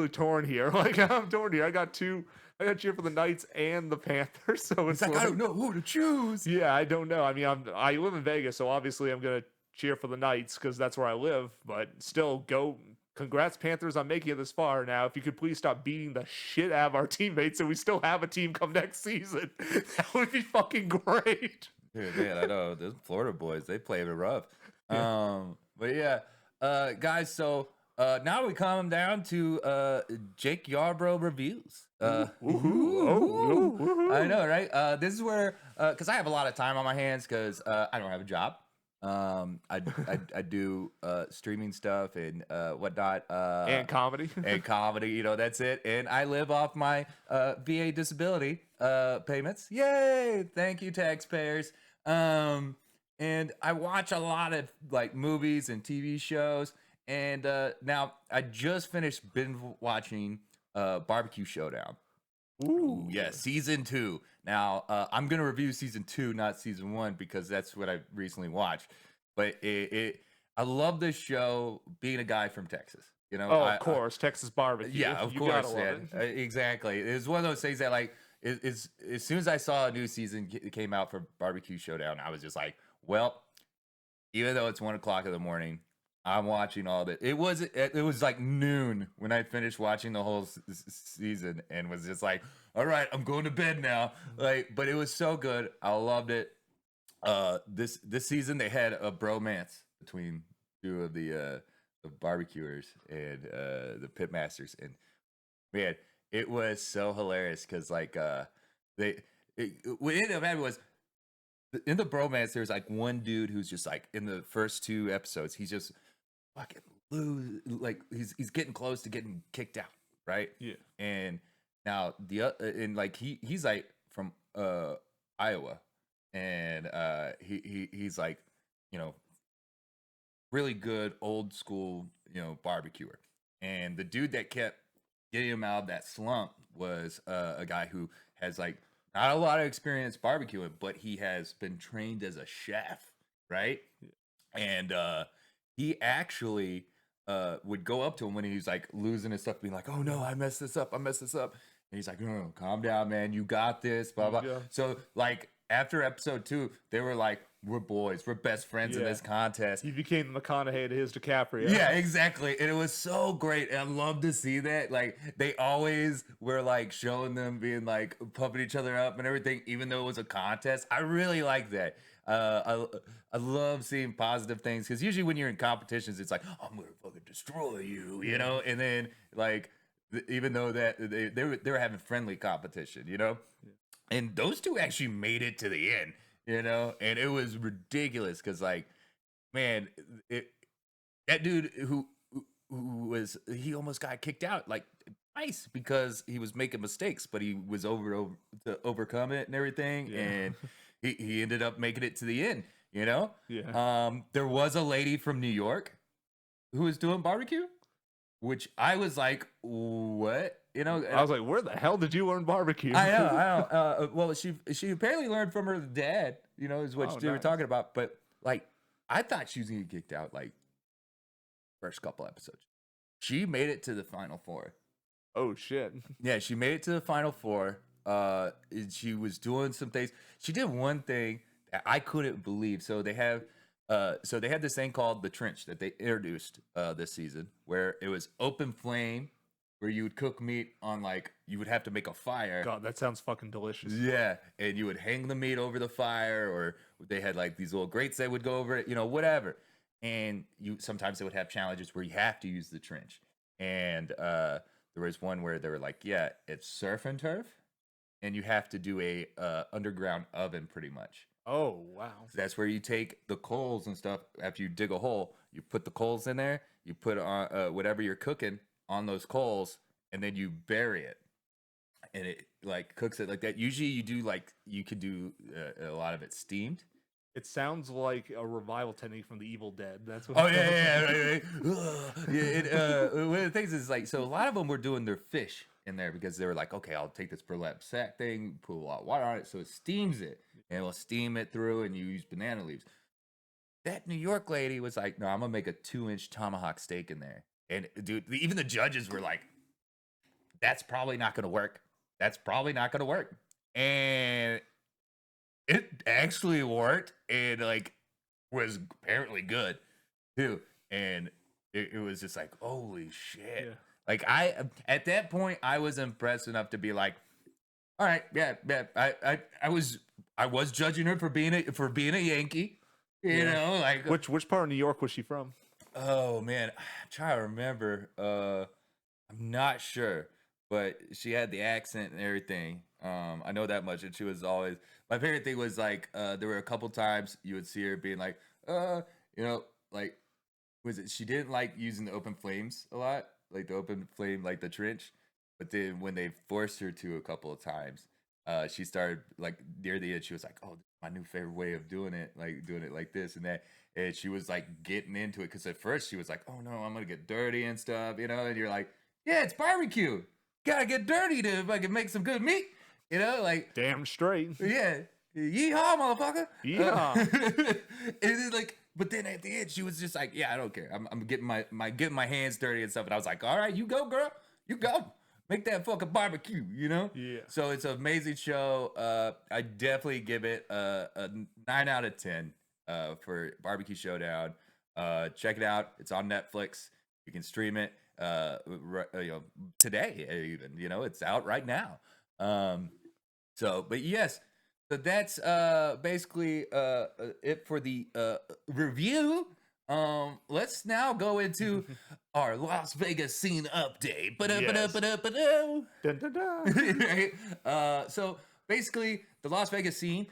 torn here. Like I'm torn here. I got cheer for the Knights and the Panthers. So It's it's like, I don't know who to choose. yeah, I don't know. I mean, I live in Vegas, so obviously I'm gonna cheer for the Knights because that's where I live. But still, go. Congrats, Panthers, on making it this far. Now, if you could please stop beating the shit out of our teammates, and we still have a team come next season, that would be fucking great. Dude, man, I know those Florida boys, they play it rough. Yeah. But yeah, guys, so now we come down to Jake Yarbrough reviews. I know, right? This is where, because I have a lot of time on my hands because I don't have a job. I do streaming stuff and whatnot, And comedy. and comedy. You know, that's it. And I live off my VA disability payments. Yay! Thank you, taxpayers. And I watch a lot of like movies and TV shows. And now I just finished binge watching BBQ Showdown. Ooh. Yeah, season 2. Now, I'm gonna review season 2, not season 1, because that's what I recently watched. But I love this show. Being a guy from Texas, you know. Oh, of course, Texas barbecue. Yeah, of You course, gotta love man. Exactly. It's one of those things that like is as soon as I saw a new season came out for BBQ Showdown, I was just like, well, even though it's 1:00 in the morning, I'm watching all that. It was like noon when I finished watching the whole season and was just like, all right, I'm going to bed now. Like, but it was so good. I loved it. This season they had a bromance between two of the barbecuers and the pitmasters, and man, it was so hilarious because like what ended up happening was in the bromance there's like one dude who's just like in the first 2 episodes he's just fucking like he's getting close to getting kicked out, right? Yeah. And now and like he's like from Iowa, and he's like, you know, really good old school, you know, barbecuer. And the dude that kept getting him out of that slump was a guy who has like not a lot of experience barbecuing, but he has been trained as a chef, right? Yeah. And he actually would go up to him when he's like losing his stuff, being like, "Oh no, I messed this up. And he's like, "No, calm down, man. You got this." Blah blah. Yeah. So like after episode 2, they were like, "We're boys. We're best friends in this contest." He became the McConaughey to his DiCaprio. Yeah, exactly. And it was so great. And I love to see that. Like they always were like showing them being like pumping each other up and everything, even though it was a contest. I really like that. I love seeing positive things because usually when you're in competitions, it's like, "I'm gonna fucking destroy you," you know. And then like even though that they were having friendly competition, you know. Yeah. And those two actually made it to the end, you know, and it was ridiculous because, like, man, that dude who he almost got kicked out like twice because he was making mistakes, but he was over to overcome it and everything, yeah. And he ended up making it to the end, you know. Yeah. There was a lady from New York who was doing barbecue, which I was like, what? You know, I was like, where the hell did you learn barbecue? I know. Well, she apparently learned from her dad, you know, is what they were talking about. But like, I thought she was gonna get kicked out like first couple episodes. She made it to the final 4. Oh shit. Yeah, she made it to the final 4. She was doing some things. She did one thing that I couldn't believe. So they had this thing called the trench that they introduced this season, where it was open flame, where you would cook meat on like you would have to make a fire. God, that sounds fucking delicious. Yeah, and you would hang the meat over the fire, or they had like these little grates that would go over it, you know, whatever. And sometimes they would have challenges where you have to use the trench. And there was one where they were like, yeah, it's surf and turf, and you have to do a underground oven pretty much. Oh, wow. So that's where you take the coals and stuff. After you dig a hole, you put the coals in there, you put on whatever you're cooking on those coals, and then you bury it, and it like cooks it like that. Usually you could do a lot of it steamed. It sounds like a revival technique from The Evil Dead. That's what. Oh yeah, right. Yeah. One of the things is like, so a lot of them were doing their fish in there because they were like, okay, I'll take this burlap sack thing, put a lot of water on it so it steams it, and it'll steam it through, and you use banana leaves. That New York lady was like, no, I'm gonna make a 2-inch tomahawk steak in there. And dude, even the judges were like, that's probably not gonna work. That's probably not gonna work. And it actually worked, and like was apparently good too. And it was just like, holy shit. Yeah. Like at that point, I was impressed enough to be like, all right, yeah. I was judging her for being a Yankee, you know, like Which part of New York was she from? oh man, I'm trying to remember. I'm not sure, but she had the accent and everything. I know that much, and she was always. My favorite thing was like, there were a couple times you would see her being like, you know, like, was it? She didn't like using the open flames a lot, like the open flame, like the trench. But then when they forced her to a couple of times, she started like near the end. She was like, "Oh, this is my new favorite way of doing it, like doing it like this and that." And she was like getting into it because at first she was like, "Oh no, I'm gonna get dirty and stuff," you know. And you're like, "Yeah, it's barbecue. Gotta get dirty to if I can make some good meat," you know, like Damn straight. yeah, yeehaw, motherfucker. Yeah. And then like, but then at the end she was just like, "Yeah, I don't care. I'm getting getting my hands dirty and stuff." And I was like, "All right, you go, girl. You go." Make that fucking barbecue, you know? Yeah. So it's an amazing show. I definitely give it a 9 out of 10 for BBQ Showdown. Check it out. It's on Netflix. You can stream it you know, today even. You know, it's out right now. But yes. So that's basically it for the review. Let's now go into our Las Vegas scene update. Yes. Ba-da-ba-da-ba-da-ba-da. Dun, dun, dun. Right? So basically, the Las Vegas scene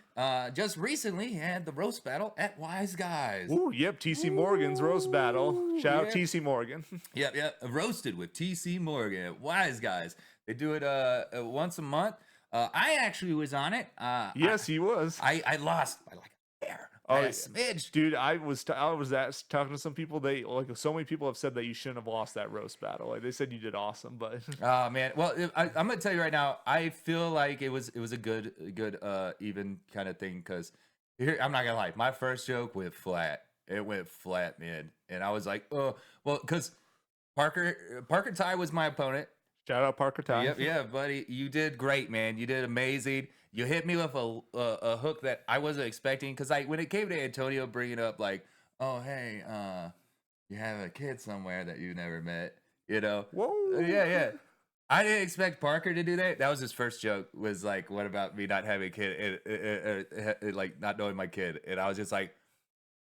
just recently had the roast battle at Wise Guys. Ooh, yep, TC Morgan's roast battle. Shout out yeah. TC Morgan. Yep. Roasted with TC Morgan at Wise Guys. They do it once a month. I actually was on it. Yes, he was. I lost by like a hair. Oh, A smidge. Dude, I was talking to some people. They like so many people have said that you shouldn't have lost that roast battle. Like they said you did awesome, but Oh man, well I'm gonna tell you right now. I feel like it was a good even kind of thing because here I'm not gonna lie. My first joke went flat. It went flat, man, and I was like, oh well, because Parker Ty was my opponent. shout out Parker Ty. Yep, yeah, buddy, you did great, man. You did amazing. You hit me with a hook that I wasn't expecting because like when it came to Antonio bringing up like, oh hey, you have a kid somewhere that you never met, you know? Whoa. Yeah. I didn't expect Parker to do that. That was his first joke. Was like, what about me not having a kid and like not knowing my kid? And I was just like,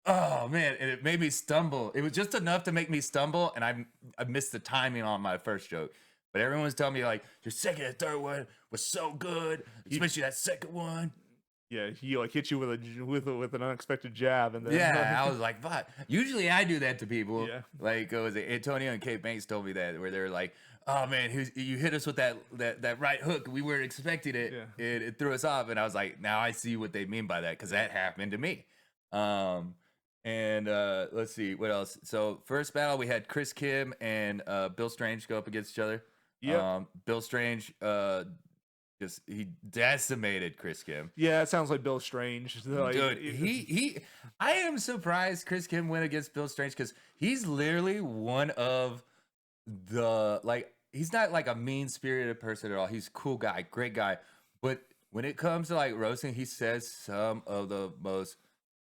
oh man, and it made me stumble. It was just enough to make me stumble, and I missed the timing on my first joke. But everyone was telling me like your second and third one was so good, especially that second one. Yeah, he like hit you with an unexpected jab, and then Yeah, I was like, "But usually I do that to people." Yeah. Like it was Antonio and Kate Banks told me that where they're like, "Oh man, you hit us with that right hook. We weren't expecting it. Yeah. It threw us off." And I was like, "Now I see what they mean by that because that happened to me." And let's see what else. So first battle we had Chris Kim and Bill Strange go up against each other. Yeah. Bill Strange he decimated Chris Kim. Yeah, it sounds like Bill Strange. Like, Dude, I am surprised Chris Kim went against Bill Strange because he's literally one of the like he's not like a mean-spirited person at all. He's a cool guy, great guy. But when it comes to like roasting, he says some of the most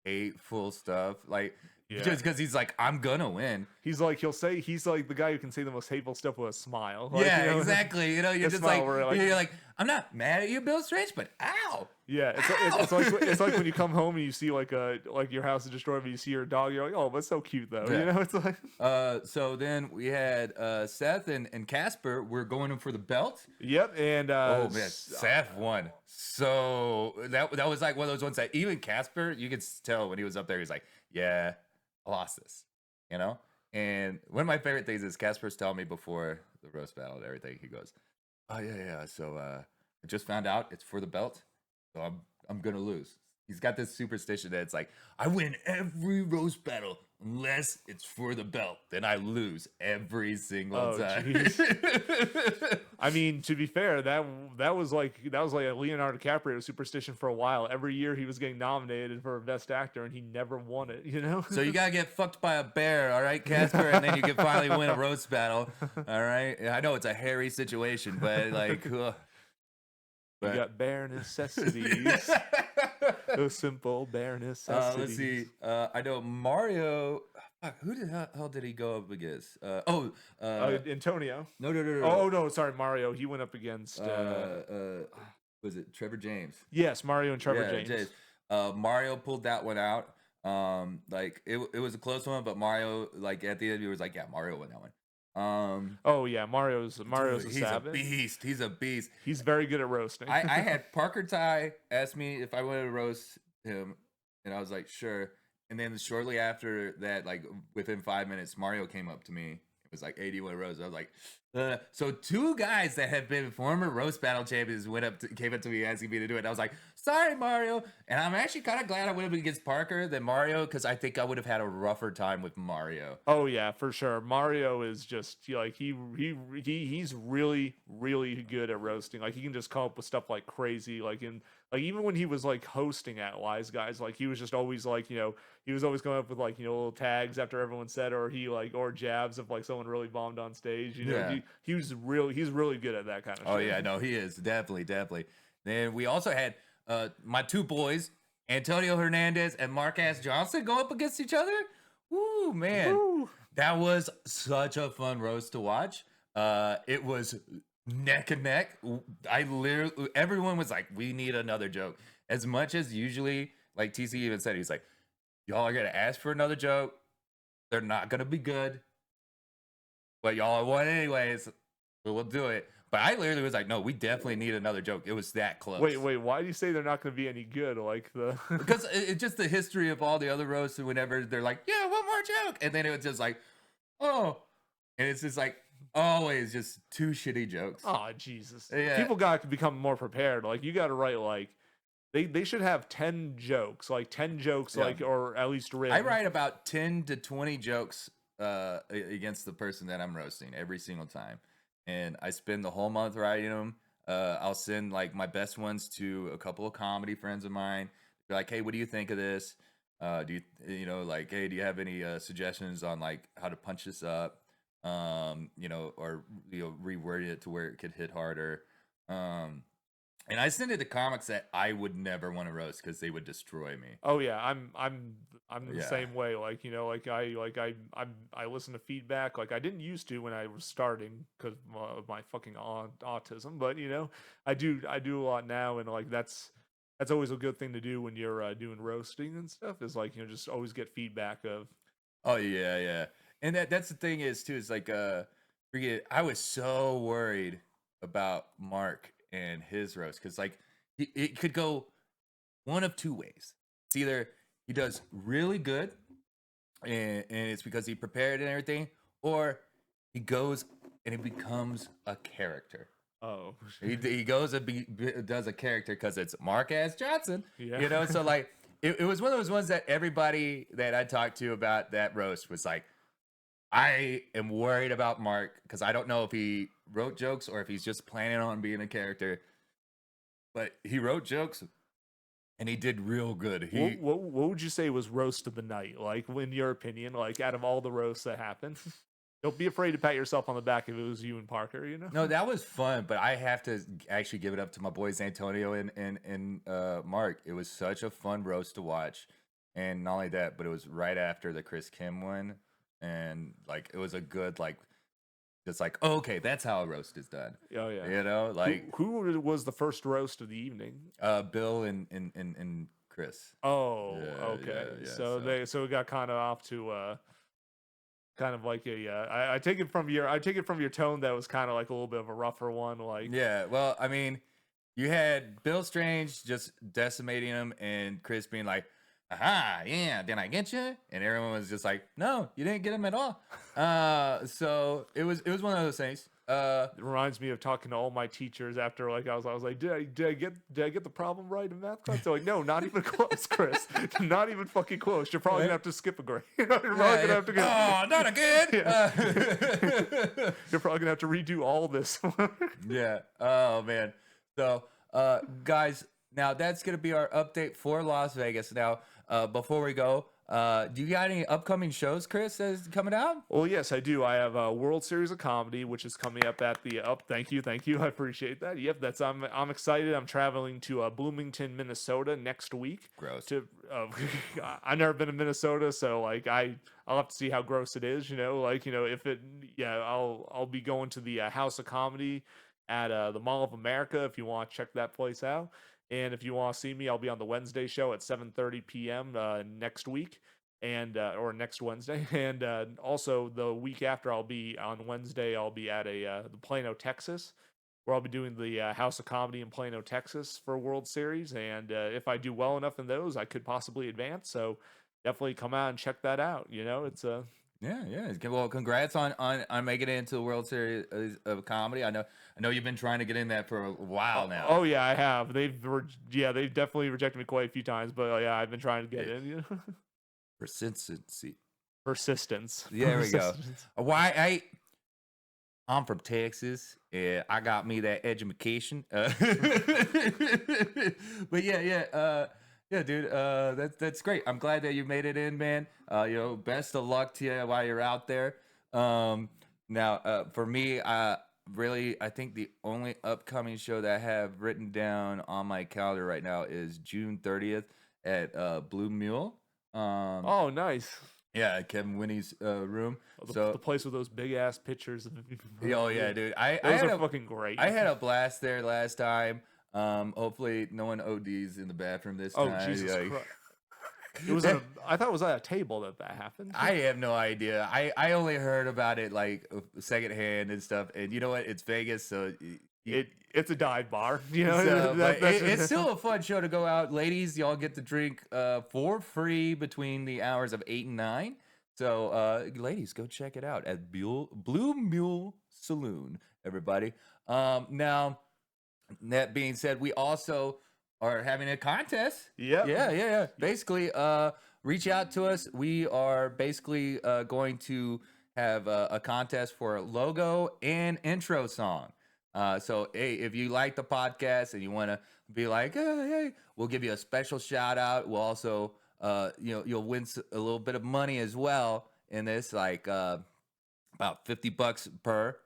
hateful stuff. Like just because he's like, I'm gonna win. He's like the guy who can say the most hateful stuff with a smile. Like, Yeah, you know? exactly. You know, you're The just smile like, where, you're like, I'm not mad at you, Bill Strange, but ow. Yeah, it's like when you come home and you see like your house is destroyed, but you see your dog, you're like, oh, that's so cute though. Yeah. You know, it's like So then we had Seth and Casper were going in for the belt. Yep, and Oh man, Seth won. So that was like one of those ones that even Casper, you could tell when he was up there, he's like, yeah, I lost this, you know? And one of my favorite things is Casper's telling me before the roast battle and everything, he goes, oh yeah. So I just found out it's for the belt. So I'm gonna lose. he's got this superstition that it's like, I win every roast battle unless it's for the belt. Then I lose every single Oh, time. jeez. I mean, to be fair, that was like a Leonardo DiCaprio superstition for a while. Every year he was getting nominated for Best Actor, and he never won it. You know. So you gotta get fucked by a bear, all right, Casper, and then you can finally win a roast battle. All right. I know it's a hairy situation, but like, You but got bare necessities. Those simple bare necessities. let's see. I know Mario. Fuck, who the hell did he go up against? Antonio. No, no, no, no. Oh no, sorry, Mario. He went up against. Was it Trevor James? Yes, Mario and Trevor James. Mario pulled that one out. Like it was a close one, but Mario, like at the end, he was like, yeah, Mario won that one. Oh yeah, Mario's Dude, a he's savage. a beast. He's a beast. He's very good at roasting. I had Parker Ty ask me if I wanted to roast him, and I was like, sure. And then shortly after that, like within 5 minutes, Mario came up to me. It was like, 81 roast. I was like, so two guys that have been former roast battle champions came up to me asking me to do it. And I was like, sorry, Mario. And I'm actually kind of glad I went up against Parker than Mario, because I think I would have had a rougher time with Mario. Oh yeah, for sure. Mario is just like he's really good at roasting. Like he can just come up with stuff like crazy. Like even when he was like hosting at Wise Guys, like he was just always like, he was always coming up with like, little tags after everyone said, or or jabs if like someone really bombed on stage. Yeah. He's really good at that kind of shit. Oh yeah, no, he is definitely. Then we also had my two boys, Antonio Hernandez and Marquez Johnson, go up against each other. Woo, man. Woo. That was such a fun roast to watch. It was neck and neck. Everyone was like, we need another joke. As much as usually, like TC even said, he's like, y'all are gonna ask for another joke. They're not gonna be good, but y'all want anyways. We'll do it. But I literally was like, no, we definitely need another joke. It was that close. Wait, why do you say they're not going to be any good? Like because it's just the history of all the other roasts, and whenever they're like, yeah, one more joke, and then it was just like, oh, and it's just like always just two shitty jokes. Oh Jesus! Yeah. People got to become more prepared. Like you got to write like they should have 10 jokes, Yeah. like, or at least written. I write about 10 to 20 jokes against the person that I'm roasting every single time. And I spend the whole month writing them. I'll send like my best ones to a couple of comedy friends of mine. Be like, hey, what do you think of this? Do you like, hey, do you have any suggestions on like how to punch this up? Or reword it to where it could hit harder. And I send it to comics that I would never want to roast because they would destroy me. Oh yeah, I'm the Yeah. same way. Like I listen to feedback. Like I didn't used to when I was starting because of my fucking autism. But I do a lot now, and like that's always a good thing to do when you're doing roasting and stuff. Is like just always get feedback of. Oh yeah, yeah. And that's the thing is too. Is like I was so worried about Mark and his roast, because like it could go one of two ways. It's either he does really good and it's because he prepared and everything, or he goes and he becomes a character. Oh, He goes and does a character because it's Marquez Johnson. Yeah. So like it was one of those ones that everybody that I talked to about that roast was like, I am worried about Mark because I don't know if he wrote jokes or if he's just planning on being a character. But he wrote jokes and he did real good. What would you say was roast of the night? Like, in your opinion, like out of all the roasts that happened, don't be afraid to pat yourself on the back if it was you and Parker. No, that was fun, but I have to actually give it up to my boys Antonio and Mark. It was such a fun roast to watch, and not only that, but it was right after the Chris Kim one. And like it was a good just like, oh, okay, that's how a roast is done. Oh yeah. Like who was the first roast of the evening? Bill and Chris. Oh, Yeah, okay. yeah, So it got kind of off to kind of like I take it from your tone that was kind of like a little bit of a rougher one. Like Yeah, well, I mean, you had Bill Strange just decimating him and Chris being like, aha, yeah, did I get you? And everyone was just like, no, you didn't get him at all. So it was one of those things. It reminds me of talking to all my teachers after like I was like, did I get the problem right in math class? They're like, no, not even close, Chris. Not even fucking close. You're probably gonna have to skip a grade. You're probably gonna have to go. Oh, not again. You're probably gonna have to redo all this. Yeah. Oh man. So, guys, now that's gonna be our update for Las Vegas. Now, before we go, do you got any upcoming shows, Chris, that's coming out? Well, yes, I do. I have a World Series of Comedy, which is coming up at the Thank you, I appreciate that. Yep, I'm excited. I'm traveling to Bloomington, Minnesota next week. Gross. I've never been to Minnesota, so like I'll have to see how gross it is. If it, yeah, I'll be going to the House of Comedy at the Mall of America if you want to check that place out. And if you want to see me, I'll be on the Wednesday show at 7:30 p.m. Next week, and or next Wednesday, and also the week after, I'll be on Wednesday. I'll be at the Plano, Texas, where I'll be doing the House of Comedy in Plano, Texas for World Series. And if I do well enough in those, I could possibly advance. So definitely come out and check that out. It's a Yeah. Well, congrats on making it into the World Series of Comedy. I know you've been trying to get in that for a while now. Oh yeah, I have. They've definitely rejected me quite a few times, but yeah, I've been trying to get in. Persistence. There we go. I'm from Texas. Yeah, I got me that education. But yeah, dude. That's great. I'm glad that you made it in, man. Best of luck to you while you're out there. Now, for me, really, I think the only upcoming show that I have written down on my calendar right now is June 30th at Blue Mule. Oh, nice. Yeah, Kevin Winnie's room. The place with those big ass pictures. Oh yeah, dude. Those are fucking great. I had a blast there last time. Hopefully no one ODs in the bathroom this time. Oh Jesus Christ! It was I thought it was at a table that happened. I have no idea. I only heard about it like secondhand and stuff. And you know what? It's Vegas, so it's a dive bar. So, it's still a fun show to go out. Ladies, y'all get to drink for free between the hours of 8 and 9. So, ladies, go check it out at Blue Mule Saloon, everybody. Now, that being said, we also are having a contest. Yeah. Basically, reach out to us. We are basically going to have a contest for a logo and intro song. So, hey, if you like the podcast and you want to be like, hey, we'll give you a special shout out. We'll also, you'll win a little bit of money as well in this, like about $50 per.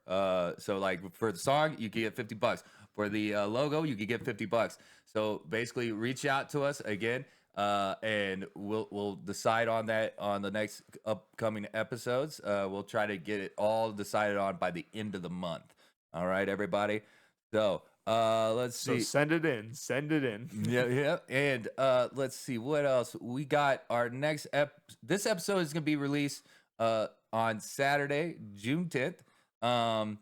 So, like for the song, you can get $50. For the logo, you can get $50. So basically, reach out to us again, and we'll decide on that on the next upcoming episodes. We'll try to get it all decided on by the end of the month. All right, everybody. So let's see. So send it in. Yeah. And let's see what else we got. Our next this episode is gonna be released on Saturday, June 10th.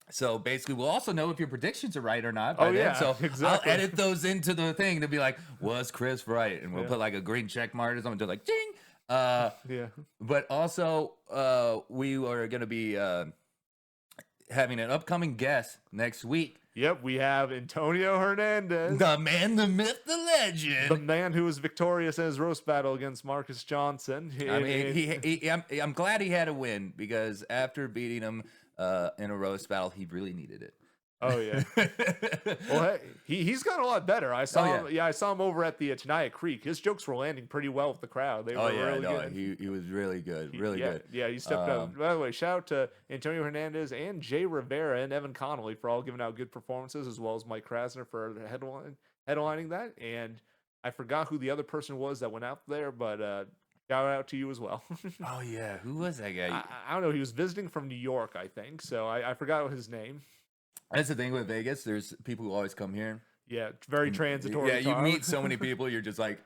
So basically, we'll also know if your predictions are right or not. By then. So exactly. I'll edit those into the thing to be like, was Chris right? And we'll put like a green check mark or something to like, ding. Yeah. But also, we are going to be having an upcoming guest next week. Yep, we have Antonio Hernandez. The man, the myth, the legend. The man who was victorious in his roast battle against Marcus Johnson. I mean, I'm glad he had a win because after beating him in a roast battle, he really needed it. Oh yeah. Well, hey, he's gotten a lot better. I saw him. Yeah, I saw him over at the Tenaya Creek. His jokes were landing pretty well with the crowd. They were really good. He was really good. Good. Yeah, he stepped up. By the way, shout out to Antonio Hernandez and Jay Rivera and Evan Connolly for all giving out good performances, as well as Mike Krasner for headlining that. And I forgot who the other person was that went out there, but shout out to you as well. Oh yeah, who was that guy? I don't know. He was visiting from New York, I think. So I forgot his name. That's the thing with Vegas. There's people who always come here. Yeah, it's very transitory. Yeah, you meet so many people. You're just like,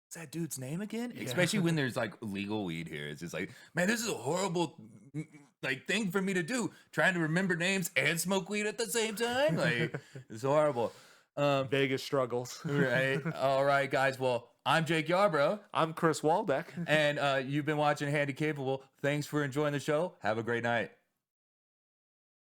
what's that dude's name again? Yeah. Especially when there's like legal weed here. It's just like, man, this is a horrible like thing for me to do. Trying to remember names and smoke weed at the same time. Like, it's horrible. Vegas struggles. Right. All right, guys. Well, I'm Jake Yarbrough. I'm Chris Waldeck. And you've been watching Handicapable. Thanks for enjoying the show. Have a great night.